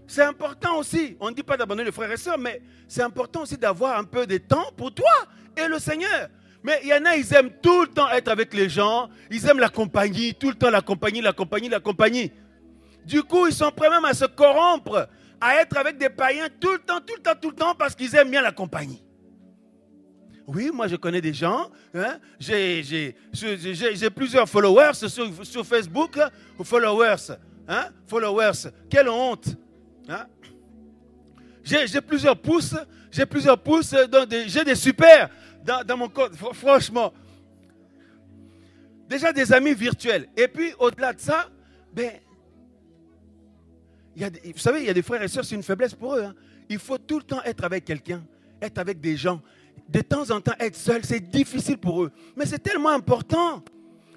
A: C'est important aussi, on ne dit pas d'abandonner les frères et sœurs, mais c'est important aussi d'avoir un peu de temps pour toi et le Seigneur. Mais il y en a, ils aiment tout le temps être avec les gens. Ils aiment la compagnie, tout le temps la compagnie. Du coup, ils sont prêts même à se corrompre, à être avec des païens tout le temps, parce qu'ils aiment bien la compagnie. Oui, moi je connais des gens, hein, j'ai plusieurs followers sur Facebook, followers, quelle honte. Hein? J'ai plusieurs pouces, j'ai des super... Dans mon compte, franchement, déjà des amis virtuels. Et puis, au-delà de ça, vous savez, il y a des frères et sœurs, c'est une faiblesse pour eux. Hein. Il faut tout le temps être avec quelqu'un, être avec des gens. De temps en temps, être seul, c'est difficile pour eux. Mais c'est tellement important.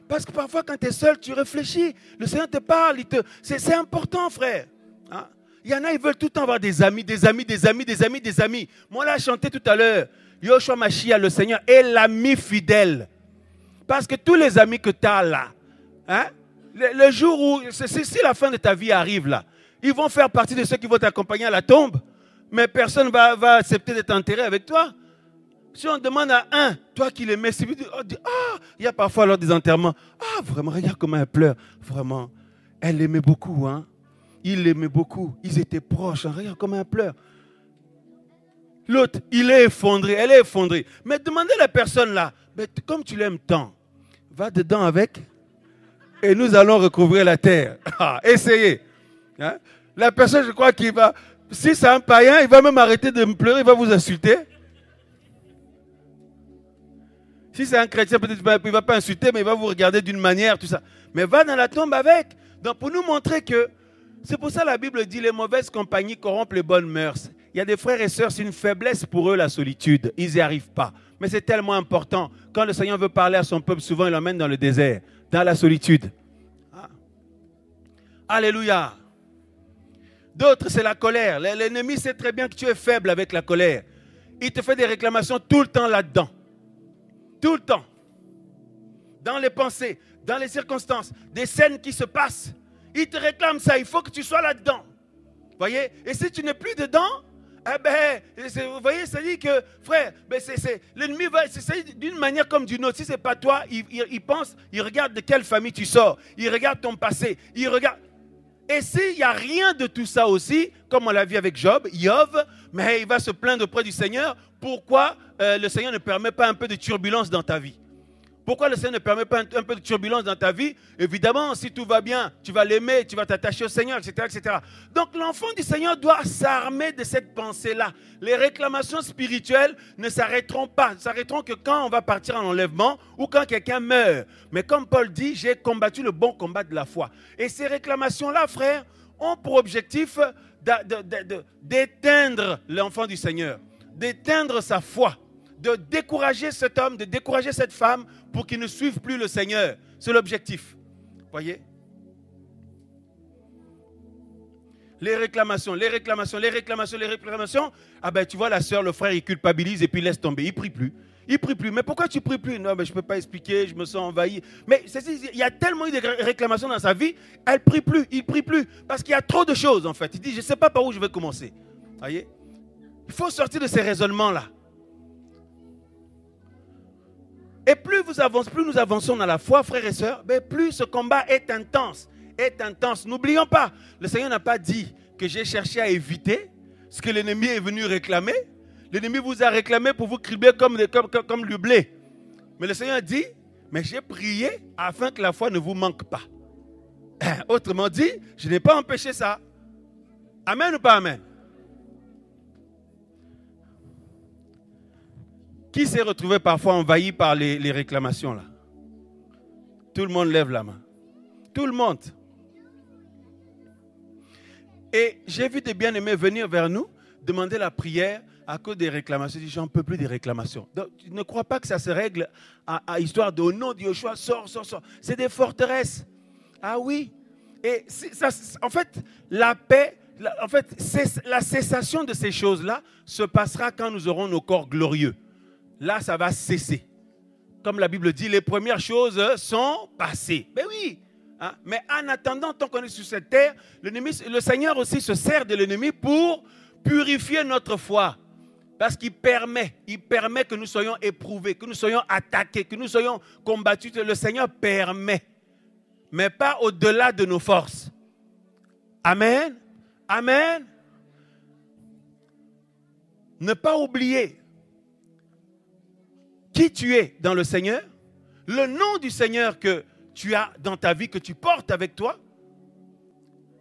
A: Parce que parfois, quand tu es seul, tu réfléchis. Le Seigneur te parle. C'est important, frère. Hein? Il y en a, ils veulent tout le temps avoir des amis. Moi, là, je chantais tout à l'heure. Yeshua Mashiach, le Seigneur, est l'ami fidèle. Parce que tous les amis que tu as là, hein, le jour où, si la fin de ta vie arrive là, ils vont faire partie de ceux qui vont t'accompagner à la tombe, mais personne ne va accepter d'être enterré avec toi. Si on demande à un, toi qui l'aimais, il y a parfois lors des enterrements, vraiment, regarde comment elle pleure. Vraiment, elle l'aimait beaucoup, hein. Il l'aimait beaucoup. Ils étaient proches, hein. Regarde comment elle pleure. L'autre, il est effondré, elle est effondrée. Mais demandez à la personne là, comme tu l'aimes tant, va dedans avec et nous allons recouvrir la terre. Essayez. Hein? La personne, je crois qu'il va, si c'est un païen, il va même arrêter de me pleurer, il va vous insulter. Si c'est un chrétien, peut-être qu'il ne va pas insulter, mais il va vous regarder d'une manière, tout ça. Mais va dans la tombe avec. Donc pour nous montrer que, c'est pour ça que la Bible dit, les mauvaises compagnies corrompent les bonnes mœurs. il y a des frères et sœurs, c'est une faiblesse pour eux la solitude. Ils n'y arrivent pas. Mais c'est tellement important. Quand le Seigneur veut parler à son peuple, souvent il l'emmène dans le désert, dans la solitude. Ah. Alléluia. D'autres, c'est la colère. L'ennemi sait très bien que tu es faible avec la colère. Il te fait des réclamations tout le temps là-dedans. Tout le temps. Dans les pensées, dans les circonstances, des scènes qui se passent. Il te réclame ça, il faut que tu sois là-dedans. Voyez? Et si tu n'es plus dedans, eh ben, vous voyez, ça dit que, frère, ben l'ennemi va, c'est d'une manière comme d'une autre. Si ce n'est pas toi, il pense, il regarde de quelle famille tu sors, il regarde ton passé, il regarde. Et s'il n'y a rien de tout ça aussi, comme on l'a vu avec Job, mais il va se plaindre auprès du Seigneur, pourquoi le Seigneur ne permet pas un peu de turbulence dans ta vie? Pourquoi le Seigneur ne permet pas un peu de turbulence dans ta vie? Évidemment, si tout va bien, tu vas l'aimer, tu vas t'attacher au Seigneur, etc., etc. Donc l'enfant du Seigneur doit s'armer de cette pensée-là. Les réclamations spirituelles ne s'arrêteront pas. Ne s'arrêteront que quand on va partir en enlèvement ou quand quelqu'un meurt. Mais comme Paul dit, j'ai combattu le bon combat de la foi. Et ces réclamations-là, frère, ont pour objectif d'éteindre l'enfant du Seigneur, d'éteindre sa foi, de décourager cet homme, de décourager cette femme pour qu'ils ne suivent plus le Seigneur. C'est l'objectif. Voyez? Les réclamations. Ah ben tu vois la soeur, le frère, il culpabilise et puis il laisse tomber. Il prie plus. Mais pourquoi tu pries plus? Non, mais je ne peux pas expliquer, je me sens envahi. Mais il y a tellement eu de réclamations dans sa vie, il prie plus. Parce qu'il y a trop de choses en fait. Il dit, je ne sais pas par où je vais commencer. Voyez? Il faut sortir de ces raisonnements-là. Et plus nous avançons dans la foi, frères et sœurs, plus ce combat est intense. N'oublions pas, le Seigneur n'a pas dit que j'ai cherché à éviter ce que l'ennemi est venu réclamer. L'ennemi vous a réclamé pour vous cribler comme le blé. Mais le Seigneur dit, mais j'ai prié afin que la foi ne vous manque pas. Autrement dit, je n'ai pas empêché ça. Amen ou pas amen? Qui s'est retrouvé parfois envahi par les réclamations là? Tout le monde lève la main. Tout le monde. Et j'ai vu des bien-aimés venir vers nous, demander la prière à cause des réclamations. Je dis, j'en peux plus des réclamations. Donc, ne crois pas que ça se règle à histoire de au nom de Yoshua, sors. C'est des forteresses. Ah oui. Et ça, en fait, la paix, la cessation de ces choses-là se passera quand nous aurons nos corps glorieux. Là, ça va cesser. Comme la Bible dit, les premières choses sont passées. Ben oui. Hein? Mais en attendant, tant qu'on est sur cette terre, le Seigneur aussi se sert de l'ennemi pour purifier notre foi. Parce qu'il permet que nous soyons éprouvés, que nous soyons attaqués, que nous soyons combattus. Le Seigneur permet. Mais pas au-delà de nos forces. Amen. Amen. Ne pas oublier qui tu es dans le Seigneur, le nom du Seigneur que tu as dans ta vie, que tu portes avec toi.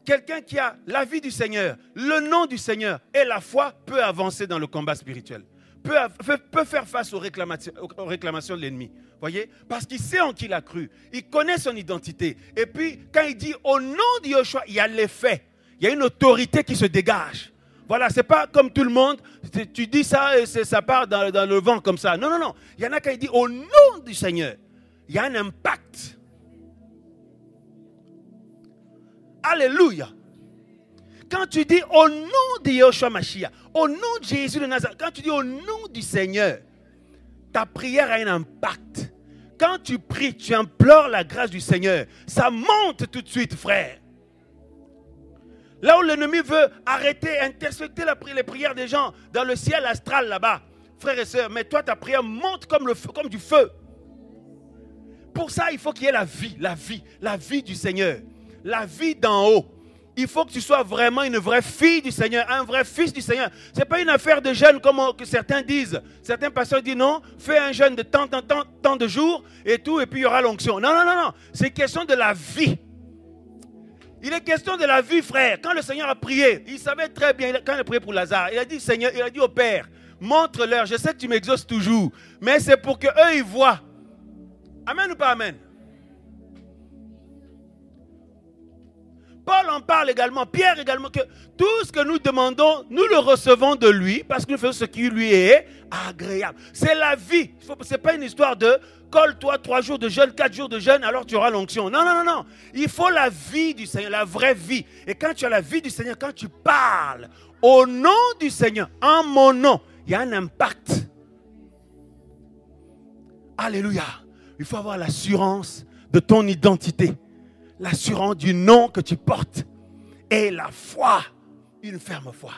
A: Quelqu'un qui a la vie du Seigneur, le nom du Seigneur et la foi peut avancer dans le combat spirituel, peut faire face aux réclamations de l'ennemi. Voyez? Parce qu'il sait en qui il a cru, il connaît son identité. Et puis, quand il dit au nom de Yoshua, il y a l'effet, il y a une autorité qui se dégage. Voilà, ce n'est pas comme tout le monde, tu dis ça et ça part dans le vent comme ça. Non. Il y en a quand il dit au nom du Seigneur, il y a un impact. Alléluia. Quand tu dis au nom de Yoshua Mashiach, au nom de Jésus de Nazareth, quand tu dis au nom du Seigneur, ta prière a un impact. Quand tu pries, tu implores la grâce du Seigneur, ça monte tout de suite, frère. Là où l'ennemi veut arrêter, intercepter les prières des gens dans le ciel astral là-bas, frères et sœurs, mais toi ta prière monte comme du feu. Pour ça, il faut qu'il y ait la vie du Seigneur, la vie d'en haut. Il faut que tu sois vraiment une vraie fille du Seigneur, un vrai fils du Seigneur. Ce n'est pas une affaire de jeûne comme que certains disent. Certains pasteurs disent non, fais un jeûne de tant de jours et tout, et puis il y aura l'onction. Non. C'est question de la vie. Il est question de la vie, frère. Quand le Seigneur a prié, il savait très bien, quand il a prié pour Lazare, il a dit, Seigneur, il a dit au Père, montre-leur, je sais que tu m'exauces toujours, mais c'est pour qu'eux, ils voient. Amen ou pas amen? Paul en parle également, Pierre également, que tout ce que nous demandons, nous le recevons de lui parce que nous faisons ce qui lui est agréable. C'est la vie. Ce n'est pas une histoire de colle-toi 3 jours de jeûne, 4 jours de jeûne, alors tu auras l'onction. Non, non, non, non. Il faut la vie du Seigneur, la vraie vie. Et quand tu as la vie du Seigneur, quand tu parles au nom du Seigneur, en mon nom, il y a un impact. Alléluia. Il faut avoir l'assurance de ton identité, l'assurance du nom que tu portes et la foi, une ferme foi.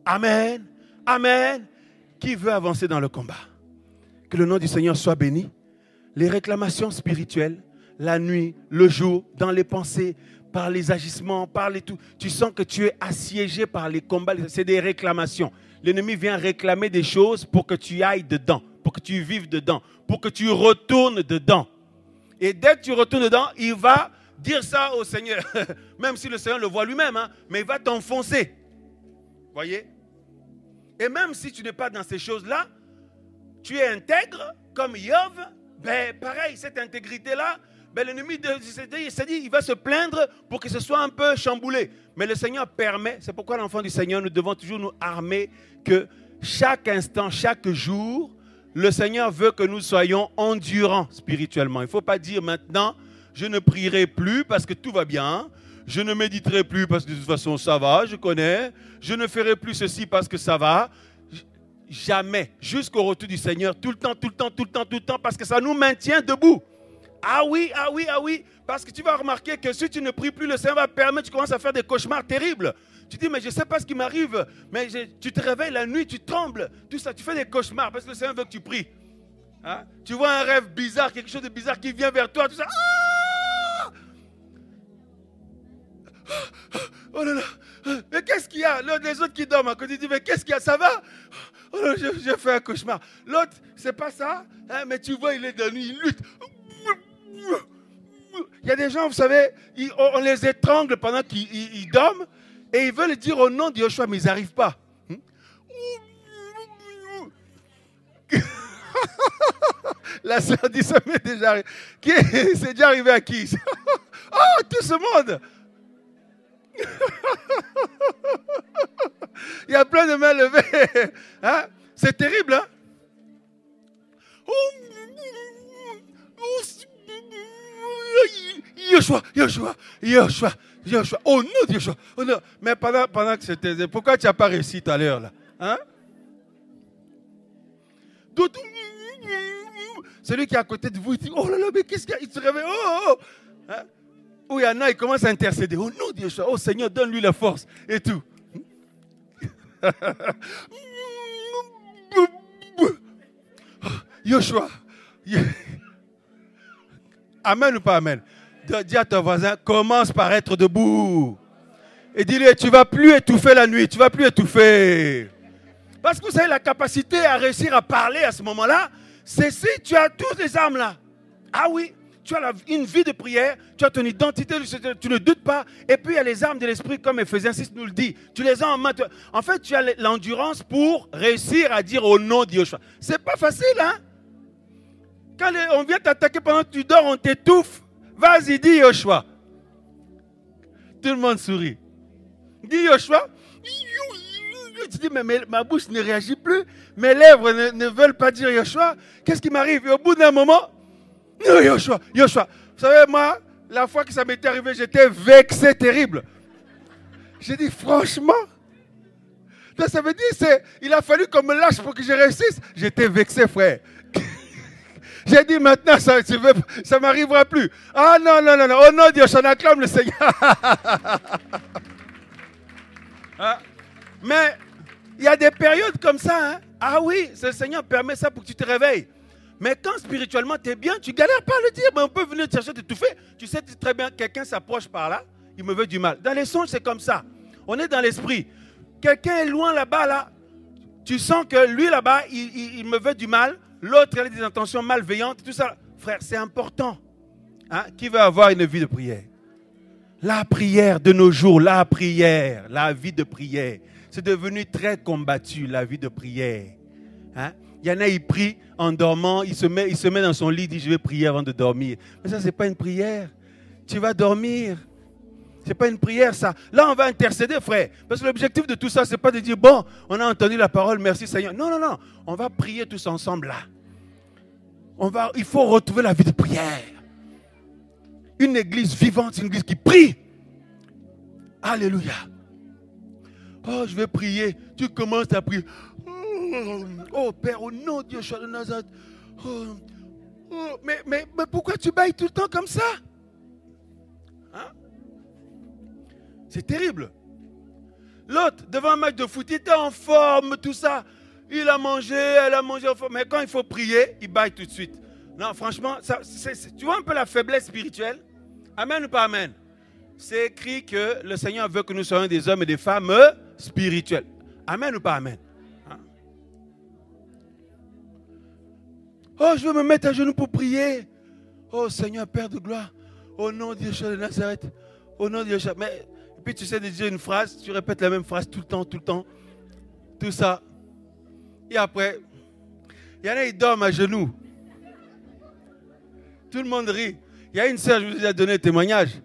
A: Amen. Amen. Qui veut avancer dans le combat? Que le nom du Seigneur soit béni. Les réclamations spirituelles, la nuit, le jour, dans les pensées, par les agissements, par les tout. Tu sens que tu es assiégé par les combats. C'est des réclamations. L'ennemi vient réclamer des choses pour que tu ailles dedans, pour que tu vives dedans, pour que tu retournes dedans. Et dès que tu retournes dedans, il va dire ça au Seigneur. Même si le Seigneur le voit lui-même, hein, mais il va t'enfoncer. Voyez? Et même si tu n'es pas dans ces choses-là, tu es intègre, comme Job, ben pareil, cette intégrité-là, ben l'ennemi s'est dit, il va se plaindre pour que ce soit un peu chamboulé. Mais le Seigneur permet, c'est pourquoi l'enfant du Seigneur, nous devons toujours nous armer que chaque instant, chaque jour, le Seigneur veut que nous soyons endurants spirituellement. Il ne faut pas dire maintenant, je ne prierai plus parce que tout va bien. Je ne méditerai plus parce que de toute façon ça va, je connais. Je ne ferai plus ceci parce que ça va. Jamais, jusqu'au retour du Seigneur, tout le temps, tout le temps, tout le temps, tout le temps, parce que ça nous maintient debout. Ah oui, ah oui, ah oui. Parce que tu vas remarquer que si tu ne pries plus, le Seigneur va permettre, tu commences à faire des cauchemars terribles. Tu dis, mais je ne sais pas ce qui m'arrive. Mais tu te réveilles la nuit, tu trembles. Tout ça, tu fais des cauchemars parce que le Seigneur veut que tu pries. Hein? Tu vois un rêve bizarre, quelque chose de bizarre qui vient vers toi. Tout ça. Ah! Oh là là. Mais qu'est-ce qu'il y a? Les autres qui dorment à côté disent, mais qu'est-ce qu'il y a? Ça va? Oh là, j'ai fait un cauchemar. L'autre, c'est pas ça. Hein, mais tu vois, il est de nuit, il lutte. Il y a des gens, vous savez, on les étrangle pendant qu'ils dorment et ils veulent dire au nom de Yoshua, mais ils n'arrivent pas. La sœur dit, ça m'est déjà arrivé. C'est déjà arrivé à qui? Oh, tout ce monde! Il y a plein de mains levées. Hein? C'est terrible, hein? Yoshua, Yoshua, Yoshua, Yoshua. Oh non, Yoshua. Oh non. Mais pendant que c'était... Pourquoi tu n'as pas réussi tout à l'heure, là? Hein? Celui qui est à côté de vous, il dit, oh là là, mais qu'est-ce qu'il y a? Il se réveille, oh, oh. Hein? Ou il y en a, il commence à intercéder. Oh non, Dieu, oh Seigneur, donne-lui la force et tout. Yoshua. Amen ou pas amen? Dis à ton voisin, commence par être debout. Et dis-lui, tu ne vas plus étouffer la nuit, tu ne vas plus étouffer. Parce que vous savez, la capacité à réussir à parler à ce moment-là, c'est si tu as toutes les armes là. Ah oui. Tu as une vie de prière, tu as ton identité, tu ne doutes pas. Et puis il y a les armes de l'esprit, comme Ephésiens 6 nous le dit. Tu les as en main. En fait, tu as l'endurance pour réussir à dire au nom de Yoshua. C'est pas facile, hein? Quand on vient t'attaquer pendant que tu dors, on t'étouffe. Vas-y, dis Yoshua. Tout le monde sourit. Dis Yoshua. Tu dis, mais ma bouche ne réagit plus. Mes lèvres ne veulent pas dire Yoshua. Qu'est-ce qui m'arrive? Et au bout d'un moment, Yoshua, Yoshua. Vous savez, moi, la fois que ça m'était arrivé, j'étais vexé terrible. J'ai dit, franchement, ça veut dire, il a fallu qu'on me lâche pour que je réussisse. J'étais vexé, frère. J'ai dit, maintenant, ça ne m'arrivera plus. Ah non, non, non, non. Oh non, Dieu, j'en acclame le Seigneur. Hein? Mais il y a des périodes comme ça. Hein? Ah oui, le Seigneur permet ça pour que tu te réveilles. Mais quand spirituellement tu es bien, tu galères pas à le dire. Mais on peut venir te chercher, t'étouffer. Tu sais très bien, quelqu'un s'approche par là, il me veut du mal. Dans les songes, c'est comme ça. On est dans l'esprit. Quelqu'un est loin là-bas, là. Tu sens que lui là-bas, il me veut du mal. L'autre, il a des intentions malveillantes, tout ça. Frère, c'est important. Hein? Qui veut avoir une vie de prière? La prière de nos jours, la prière, la vie de prière. C'est devenu très combattu, la vie de prière. Hein? Il y en a, il prie en dormant, il se met dans son lit, il dit, je vais prier avant de dormir. Mais ça, ce n'est pas une prière. Tu vas dormir. Ce n'est pas une prière, ça. Là, on va intercéder, frère. Parce que l'objectif de tout ça, ce n'est pas de dire, bon, on a entendu la parole, merci Seigneur. Non, non, non. On va prier tous ensemble là. Il faut retrouver la vie de prière. Une église vivante, une église qui prie. Alléluia. Oh, je vais prier. Tu commences à prier. Oh, Père, au nom de Dieu, je suis de Nazareth. Mais pourquoi tu bailles tout le temps comme ça? Hein? C'est terrible. L'autre, devant un match de foot, il était en forme, tout ça. Il a mangé, elle a mangé en forme. Mais quand il faut prier, il baille tout de suite. Non, franchement, tu vois un peu la faiblesse spirituelle? Amen ou pas amen? C'est écrit que le Seigneur veut que nous soyons des hommes et des femmes spirituels. Amen ou pas amen? Hein? Oh, je veux me mettre à genoux pour prier. Oh Seigneur, Père de gloire, au nom de Yeshua de Nazareth, au nom de Yeshua. Mais puis tu sais de dire une phrase, tu répètes la même phrase tout le temps, tout ça. Et après, il y en a, ils dorment à genoux. Tout le monde rit. Il y a une sœur, je vous ai déjà donné un témoignage,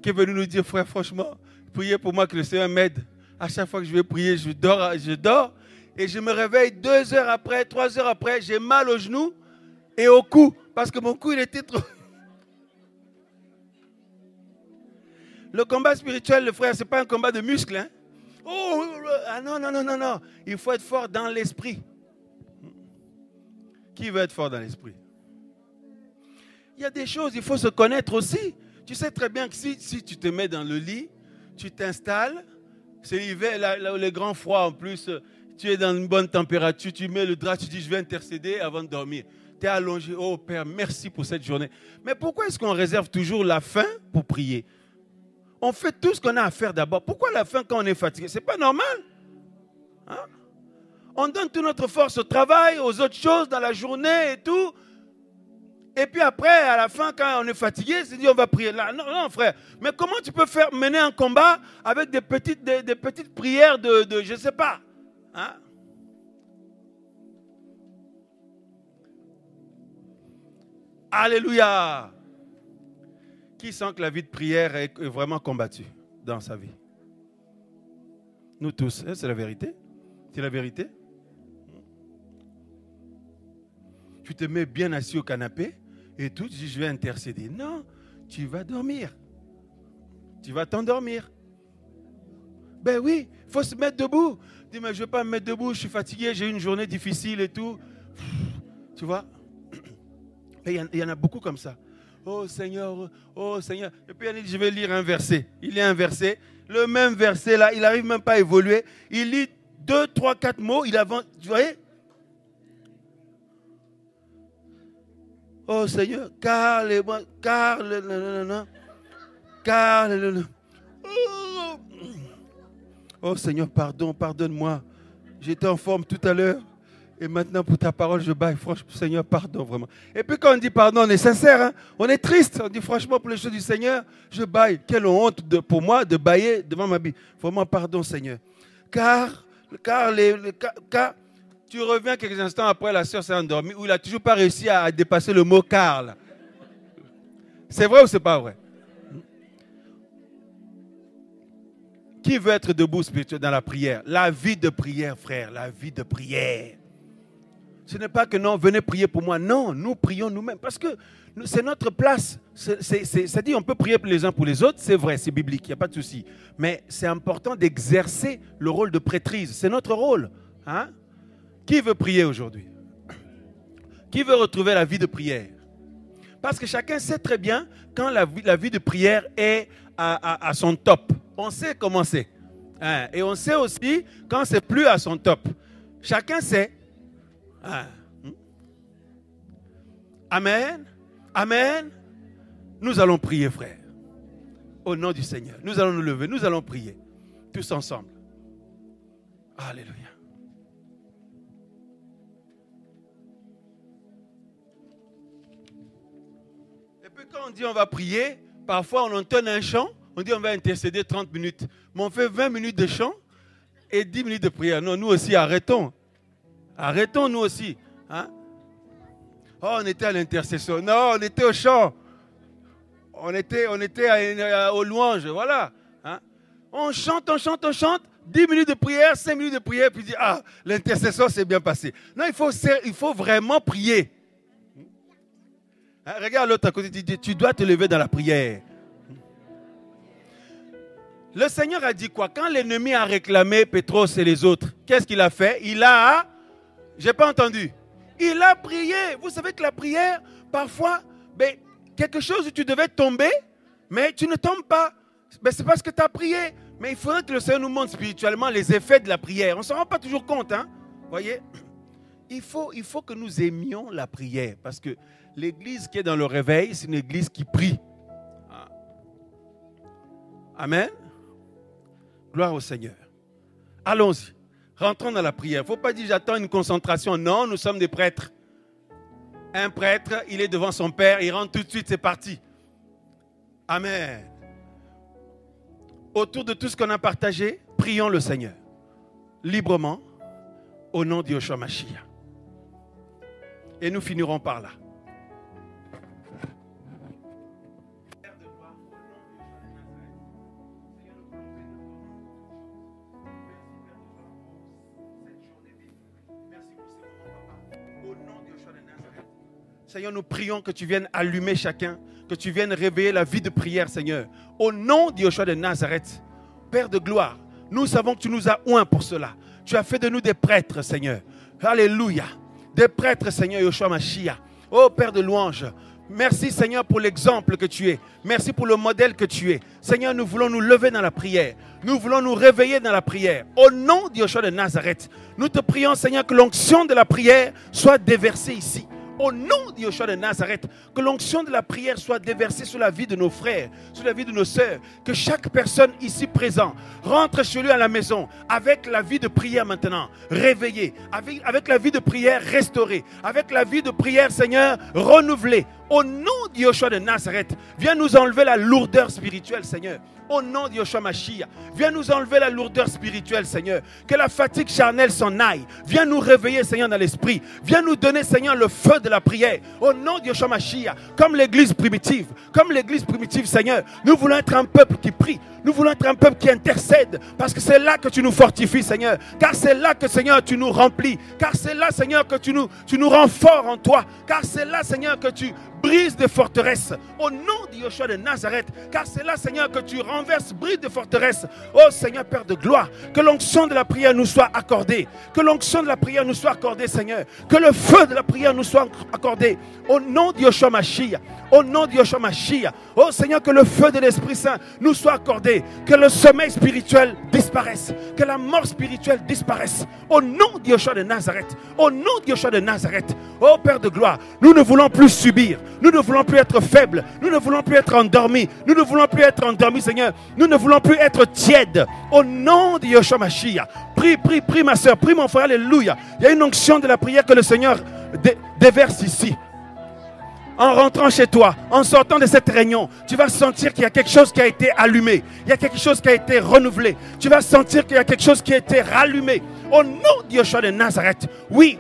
A: qui est venue nous dire, frère, franchement, priez pour moi que le Seigneur m'aide. À chaque fois que je vais prier, je dors et je me réveille 2 heures après, 3 heures après, j'ai mal au genou et au cou, parce que mon cou, il était trop... Le combat spirituel, le frère, ce n'est pas un combat de muscles. Hein? Oh, ah non, non, non, non, non. Il faut être fort dans l'esprit. Qui veut être fort dans l'esprit? Il y a des choses, il faut se connaître aussi. Tu sais très bien que si tu te mets dans le lit, tu t'installes, c'est l'hiver, là, le grand froid en plus, tu es dans une bonne température, tu mets le drap, tu dis je vais intercéder avant de dormir. Tu es allongé, oh Père, merci pour cette journée. Mais pourquoi est-ce qu'on réserve toujours la fin pour prier? On fait tout ce qu'on a à faire d'abord. Pourquoi la fin quand on est fatigué? Ce n'est pas normal. Hein? On donne toute notre force au travail, aux autres choses dans la journée et tout. Et puis après, à la fin, quand on est fatigué, c'est dit on va prier là. Non, non, frère. Mais comment tu peux mener un combat avec des petites prières de je ne sais pas. Hein? Alléluia. Qui sent que la vie de prière est vraiment combattue dans sa vie? Nous tous. C'est la vérité. C'est la vérité. Tu te mets bien assis au canapé et tout, tu dis je vais intercéder. Non, tu vas dormir. Tu vas t'endormir. Ben oui, il faut se mettre debout. Dis mais je ne vais pas me mettre debout, je suis fatigué, j'ai eu une journée difficile et tout. Tu vois? Et il y en a beaucoup comme ça. Oh Seigneur, oh Seigneur. Et puis il dit, je vais lire un verset. Il lit un verset. Le même verset là, il n'arrive même pas à évoluer. Il lit 2, 3, 4 mots. Il avance. Vous voyez? Oh Seigneur, oh Seigneur, pardonne-moi. J'étais en forme tout à l'heure. Et maintenant, pour ta parole, je baille. Franchement, Seigneur, pardon, vraiment. Et puis quand on dit pardon, on est sincère. Hein? On est triste. On dit franchement, pour les choses du Seigneur, je baille. Quelle honte pour moi de bailler devant ma Bible. Vraiment, pardon, Seigneur. Car tu reviens quelques instants après, la sœur s'est endormie, où il n'a toujours pas réussi à dépasser le mot car. Là. C'est vrai ou c'est pas vrai? Qui veut être debout spirituel dans la prière? La vie de prière, frère, la vie de prière. Ce n'est pas que non, venez prier pour moi. Non, nous prions nous-mêmes. Parce que c'est notre place. C'est-à-dire, on peut prier les uns pour les autres. C'est vrai, c'est biblique, il n'y a pas de souci. Mais c'est important d'exercer le rôle de prêtrise. C'est notre rôle. Hein? Qui veut prier aujourd'hui? Qui veut retrouver la vie de prière? Parce que chacun sait très bien quand la vie de prière est à son top. On sait comment c'est. Hein? Et on sait aussi quand c'est plus à son top. Chacun sait. Ah. Amen. Amen. Nous allons prier, frère. Au nom du Seigneur. Nous allons nous lever. Nous allons prier. Tous ensemble. Alléluia. Et puis quand on dit on va prier, parfois on entonne un chant. On dit on va intercéder 30 minutes. Mais on fait 20 minutes de chant et 10 minutes de prière. Non, nous aussi, arrêtons. Arrêtons nous aussi. Hein? Oh, on était à l'intercession. Non, on était au chant. On était aux louanges. Voilà. Hein? On chante, on chante, on chante. 10 minutes de prière, 5 minutes de prière, puis dit, ah, l'intercession s'est bien passé. Non, il faut vraiment prier. Hein? Regarde l'autre à côté, tu dois te lever dans la prière. Le Seigneur a dit quoi? Quand l'ennemi a réclamé Pétros et les autres, qu'est-ce qu'il a fait? J'ai pas entendu. Il a prié. Vous savez que la prière, parfois, quelque chose où tu devais tomber, mais tu ne tombes pas. C'est parce que tu as prié. Mais il faudrait que le Seigneur nous montre spirituellement les effets de la prière. On ne s'en rend pas toujours compte. Hein? Voyez? Il faut que nous aimions la prière. Parce que l'église qui est dans le réveil, c'est une église qui prie. Amen. Gloire au Seigneur. Allons-y. Rentrons dans la prière. Il ne faut pas dire j'attends une concentration. Non, nous sommes des prêtres. Un prêtre, il est devant son Père, il rentre tout de suite, c'est parti. Amen. Autour de tout ce qu'on a partagé, prions le Seigneur. Librement, au nom de Yeshua Mashiach. Et nous finirons par là. Seigneur, nous prions que tu viennes allumer chacun, que tu viennes réveiller la vie de prière, Seigneur. Au nom de Yeshua de Nazareth, Père de gloire, nous savons que tu nous as oints pour cela. Tu as fait de nous des prêtres, Seigneur. Alléluia. Des prêtres, Seigneur Yeshua Mashiach. Oh Père de louange, merci Seigneur pour l'exemple que tu es. Merci pour le modèle que tu es. Seigneur, nous voulons nous lever dans la prière. Nous voulons nous réveiller dans la prière. Au nom de Yeshua de Nazareth, nous te prions, Seigneur, que l'onction de la prière soit déversée ici. Au nom de Yeshua de Nazareth, que l'onction de la prière soit déversée sur la vie de nos frères, sur la vie de nos sœurs. Que chaque personne ici présente rentre chez lui à la maison avec la vie de prière maintenant réveillée, avec la vie de prière restaurée, avec la vie de prière, Seigneur, renouvelée. Au nom de Yeshua de Nazareth, viens nous enlever la lourdeur spirituelle, Seigneur. Au nom de Yeshua Mashiach, viens nous enlever la lourdeur spirituelle, Seigneur. Que la fatigue charnelle s'en aille. Viens nous réveiller, Seigneur, dans l'esprit. Viens nous donner, Seigneur, le feu de la prière. Au nom de Yeshua Mashiach, comme l'église primitive, Seigneur, nous voulons être un peuple qui prie. Nous voulons être un peuple qui intercède. Parce que c'est là que tu nous fortifies, Seigneur. Car c'est là que, Seigneur, tu nous remplis. Car c'est là, Seigneur, que tu nous rends forts en toi. Car c'est là, Seigneur, que tu brises des forteresses. Au nom de Yeshua de Nazareth. Car c'est là, Seigneur, que tu renverses, brises des forteresses. Oh Seigneur, Père de gloire, que l'onction de la prière nous soit accordée. Que l'onction de la prière nous soit accordée, Seigneur. Que le feu de la prière nous soit accordé. Au nom de Yeshua Mashiach. Au nom de Yeshua Mashiach. Oh Seigneur, que le feu de l'Esprit Saint nous soit accordé. Que le sommeil spirituel disparaisse. Que la mort spirituelle disparaisse. Au nom de Yeshua de Nazareth. Au nom de Yeshua de Nazareth. Oh Père de gloire, nous ne voulons plus subir. Nous ne voulons plus être faibles. Nous ne voulons plus être endormis. Nous ne voulons plus être endormis, Seigneur. Nous ne voulons plus être tièdes. Au nom de Yeshua Mashiach. Prie ma soeur. Prie mon frère. Alléluia. Il y a une onction de la prière que le Seigneur déverse ici. En rentrant chez toi, en sortant de cette réunion, tu vas sentir qu'il y a quelque chose qui a été allumé. Il y a quelque chose qui a été renouvelé. Tu vas sentir qu'il y a quelque chose qui a été rallumé. Au nom de Yeshua de Nazareth. Oui.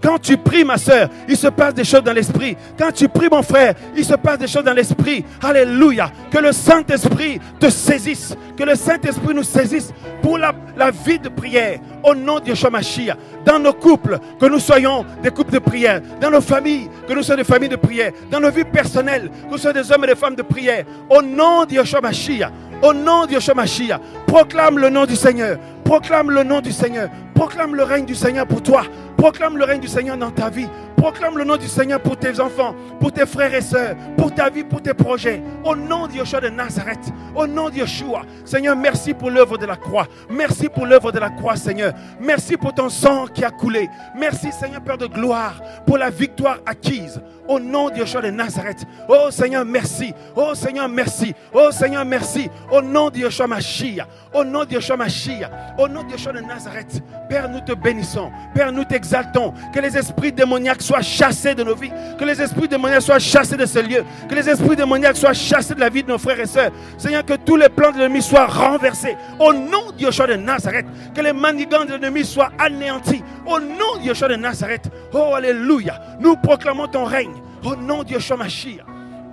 A: Quand tu pries, ma soeur, il se passe des choses dans l'esprit. Quand tu pries, mon frère, il se passe des choses dans l'esprit. Alléluia. Que le Saint-Esprit te saisisse. Que le Saint-Esprit nous saisisse pour la vie de prière. Au nom de Yeshua Mashiach. Dans nos couples, que nous soyons des couples de prière. Dans nos familles, que nous soyons des familles de prière. Dans nos vies personnelles, que nous soyons des hommes et des femmes de prière. Au nom de Yeshua Mashiach. Au nom de Yeshua Mashiach. Proclame le nom du Seigneur. Proclame le nom du Seigneur. Proclame le règne du Seigneur pour toi. Proclame le règne du Seigneur dans ta vie. Proclame le nom du Seigneur pour tes enfants, pour tes frères et sœurs, pour ta vie, pour tes projets. Au nom de Yeshua de Nazareth, au nom de Yeshua. Seigneur, merci pour l'œuvre de la croix. Merci pour l'œuvre de la croix, Seigneur. Merci pour ton sang qui a coulé. Merci, Seigneur, Père de gloire, pour la victoire acquise. Au nom de Yeshua de Nazareth. Oh Seigneur, merci. Oh Seigneur, merci. Oh Seigneur, merci. Au nom de Yeshua Mashiach. Au nom de Yeshua Mashiach. Au nom de Yeshua de Nazareth. Père, nous te bénissons. Père, nous t'exaltons. Que les esprits démoniaques soient chassés de nos vies. Que les esprits démoniaques soient chassés de ce lieu. Que les esprits démoniaques soient chassés de la vie de nos frères et sœurs. Seigneur, que tous les plans de l'ennemi soient renversés. Au nom de Yeshua de Nazareth. Que les manigances de l'ennemi soient anéantis. Au nom de Yeshua de Nazareth. Oh, alléluia. Nous proclamons ton règne. Au nom de Yeshua Mashiach.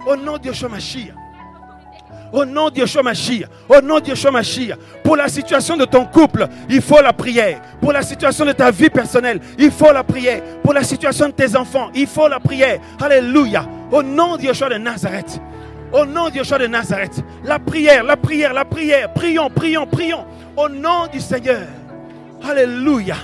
A: Au nom de Yeshua Mashiach. Au nom de Yeshua Mashiach. Au nom de Yeshua Mashiach. Pour la situation de ton couple, il faut la prière. Pour la situation de ta vie personnelle, il faut la prière. Pour la situation de tes enfants, il faut la prière. Alléluia. Au nom de Yeshua de Nazareth. Au nom de Yeshua de Nazareth. La prière, la prière, la prière. Prions, prions, prions. Au nom du Seigneur. Alléluia.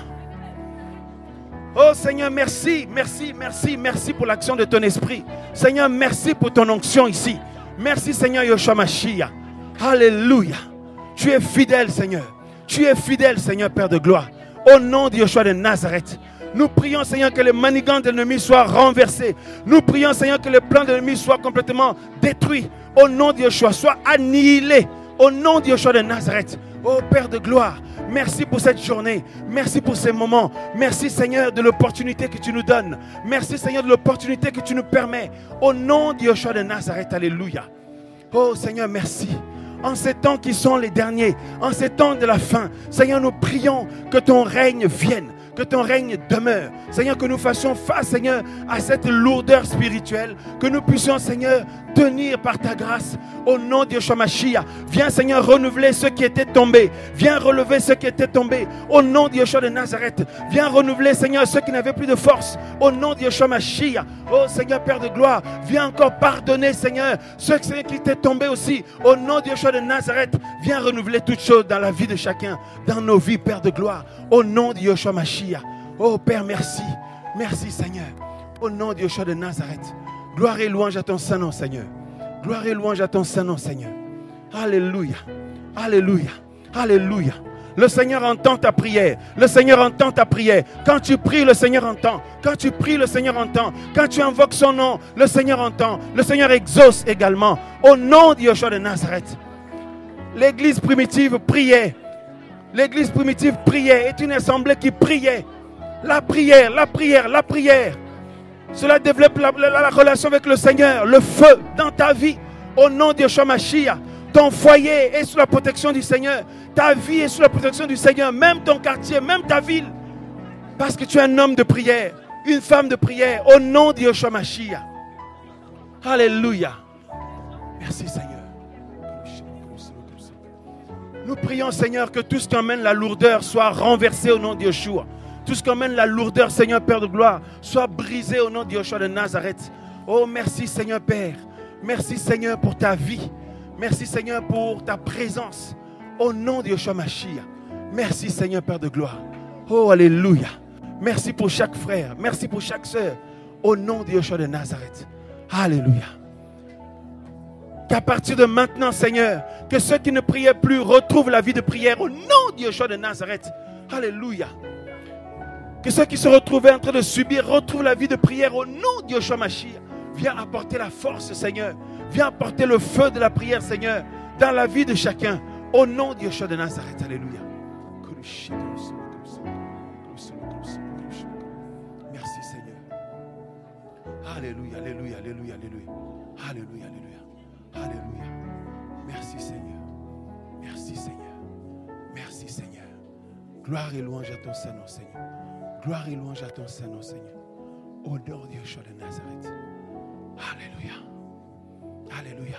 A: Oh Seigneur, merci, merci, merci, merci pour l'action de ton esprit. Seigneur, merci pour ton onction ici. Merci Seigneur Yeshua Mashiach. Alléluia. Tu es fidèle Seigneur. Tu es fidèle Seigneur Père de gloire. Au nom de Yeshua de Nazareth. Nous prions Seigneur que les manigances de l'ennemi soient renversés. Nous prions Seigneur que les plans de l'ennemi soient complètement détruits. Au nom de Yeshua, soient annihilés. Au nom de Yeshua de Nazareth. Oh Père de gloire. Merci pour cette journée. Merci pour ces moments. Merci Seigneur de l'opportunité que tu nous donnes. Merci Seigneur de l'opportunité que tu nous permets. Au nom de Yeshua de Nazareth. Alléluia. Oh Seigneur, merci. En ces temps qui sont les derniers, en ces temps de la fin, Seigneur, nous prions que ton règne vienne. Que ton règne demeure. Seigneur, que nous fassions face, Seigneur, à cette lourdeur spirituelle. Que nous puissions, Seigneur, tenir par ta grâce. Au nom de Yeshua Mashiach. Viens, Seigneur, renouveler ceux qui étaient tombés. Viens relever ceux qui étaient tombés. Au nom de Yeshua de Nazareth. Viens renouveler, Seigneur, ceux qui n'avaient plus de force. Au nom de Yeshua Mashiach. Oh, Seigneur, Père de gloire. Viens encore pardonner, Seigneur, ceux qui étaient tombés aussi. Au nom de Yeshua de Nazareth. Viens renouveler toutes choses dans la vie de chacun. Dans nos vies, Père de gloire. Au nom de Yeshua Mashiach. Oh Père, merci. Merci Seigneur. Au nom de Yeshua de Nazareth. Gloire et louange à ton Saint-Nom, Seigneur. Gloire et louange à ton Saint-Nom, Seigneur. Alléluia. Alléluia. Alléluia. Le Seigneur entend ta prière. Le Seigneur entend ta prière. Quand tu pries, le Seigneur entend. Quand tu pries, le Seigneur entend. Quand tu invoques son nom, le Seigneur entend. Le Seigneur exauce également. Au nom de Yeshua de Nazareth. L'église primitive priait. L'église primitive priait. Est une assemblée qui priait. La prière, la prière, la prière. Cela développe la relation avec le Seigneur. Le feu dans ta vie. Au nom de Yeshua Mashiach. Ton foyer est sous la protection du Seigneur. Ta vie est sous la protection du Seigneur. Même ton quartier, même ta ville. Parce que tu es un homme de prière. Une femme de prière. Au nom de Yeshua Mashiach. Alléluia. Merci Seigneur. Nous prions Seigneur que tout ce qui emmène la lourdeur soit renversé au nom de Yeshua. Tout ce qui emmène la lourdeur, Seigneur Père de gloire, soit brisé au nom de Yeshua de Nazareth. Oh merci Seigneur Père. Merci Seigneur pour ta vie. Merci Seigneur pour ta présence. Au nom de Yeshua Mashiach. Merci Seigneur Père de gloire. Oh alléluia. Merci pour chaque frère. Merci pour chaque sœur. Au nom de Yeshua de Nazareth. Alléluia. Qu'à partir de maintenant Seigneur, que ceux qui ne priaient plus retrouvent la vie de prière au nom de Yeshua de Nazareth. Alléluia. Que ceux qui se retrouvaient en train de subir retrouvent la vie de prière au nom de Yeshua Mashiach. Viens apporter la force, Seigneur. Viens apporter le feu de la prière, Seigneur, dans la vie de chacun. Au nom de Yeshua de Nazareth. Alléluia. Merci, Seigneur. Alléluia, alléluia, alléluia, alléluia. Alléluia, alléluia. Alléluia. Merci, Seigneur. Merci, Seigneur. Merci, Seigneur. Gloire et louange à ton Saint-Nom, Seigneur. Gloire et louange à ton Saint-Nom, Seigneur. Au nom de Yeshua de Nazareth. Alléluia. Alléluia.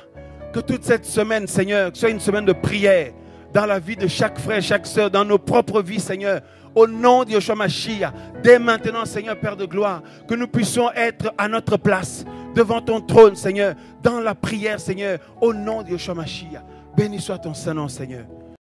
A: Que toute cette semaine, Seigneur, soit une semaine de prière dans la vie de chaque frère, chaque sœur, dans nos propres vies, Seigneur. Au nom de Yeshua Mashiach. Dès maintenant, Seigneur, Père de gloire, que nous puissions être à notre place, devant ton trône, Seigneur, dans la prière, Seigneur, au nom de Yeshua Mashiach. Béni soit ton Saint-Nom, Seigneur.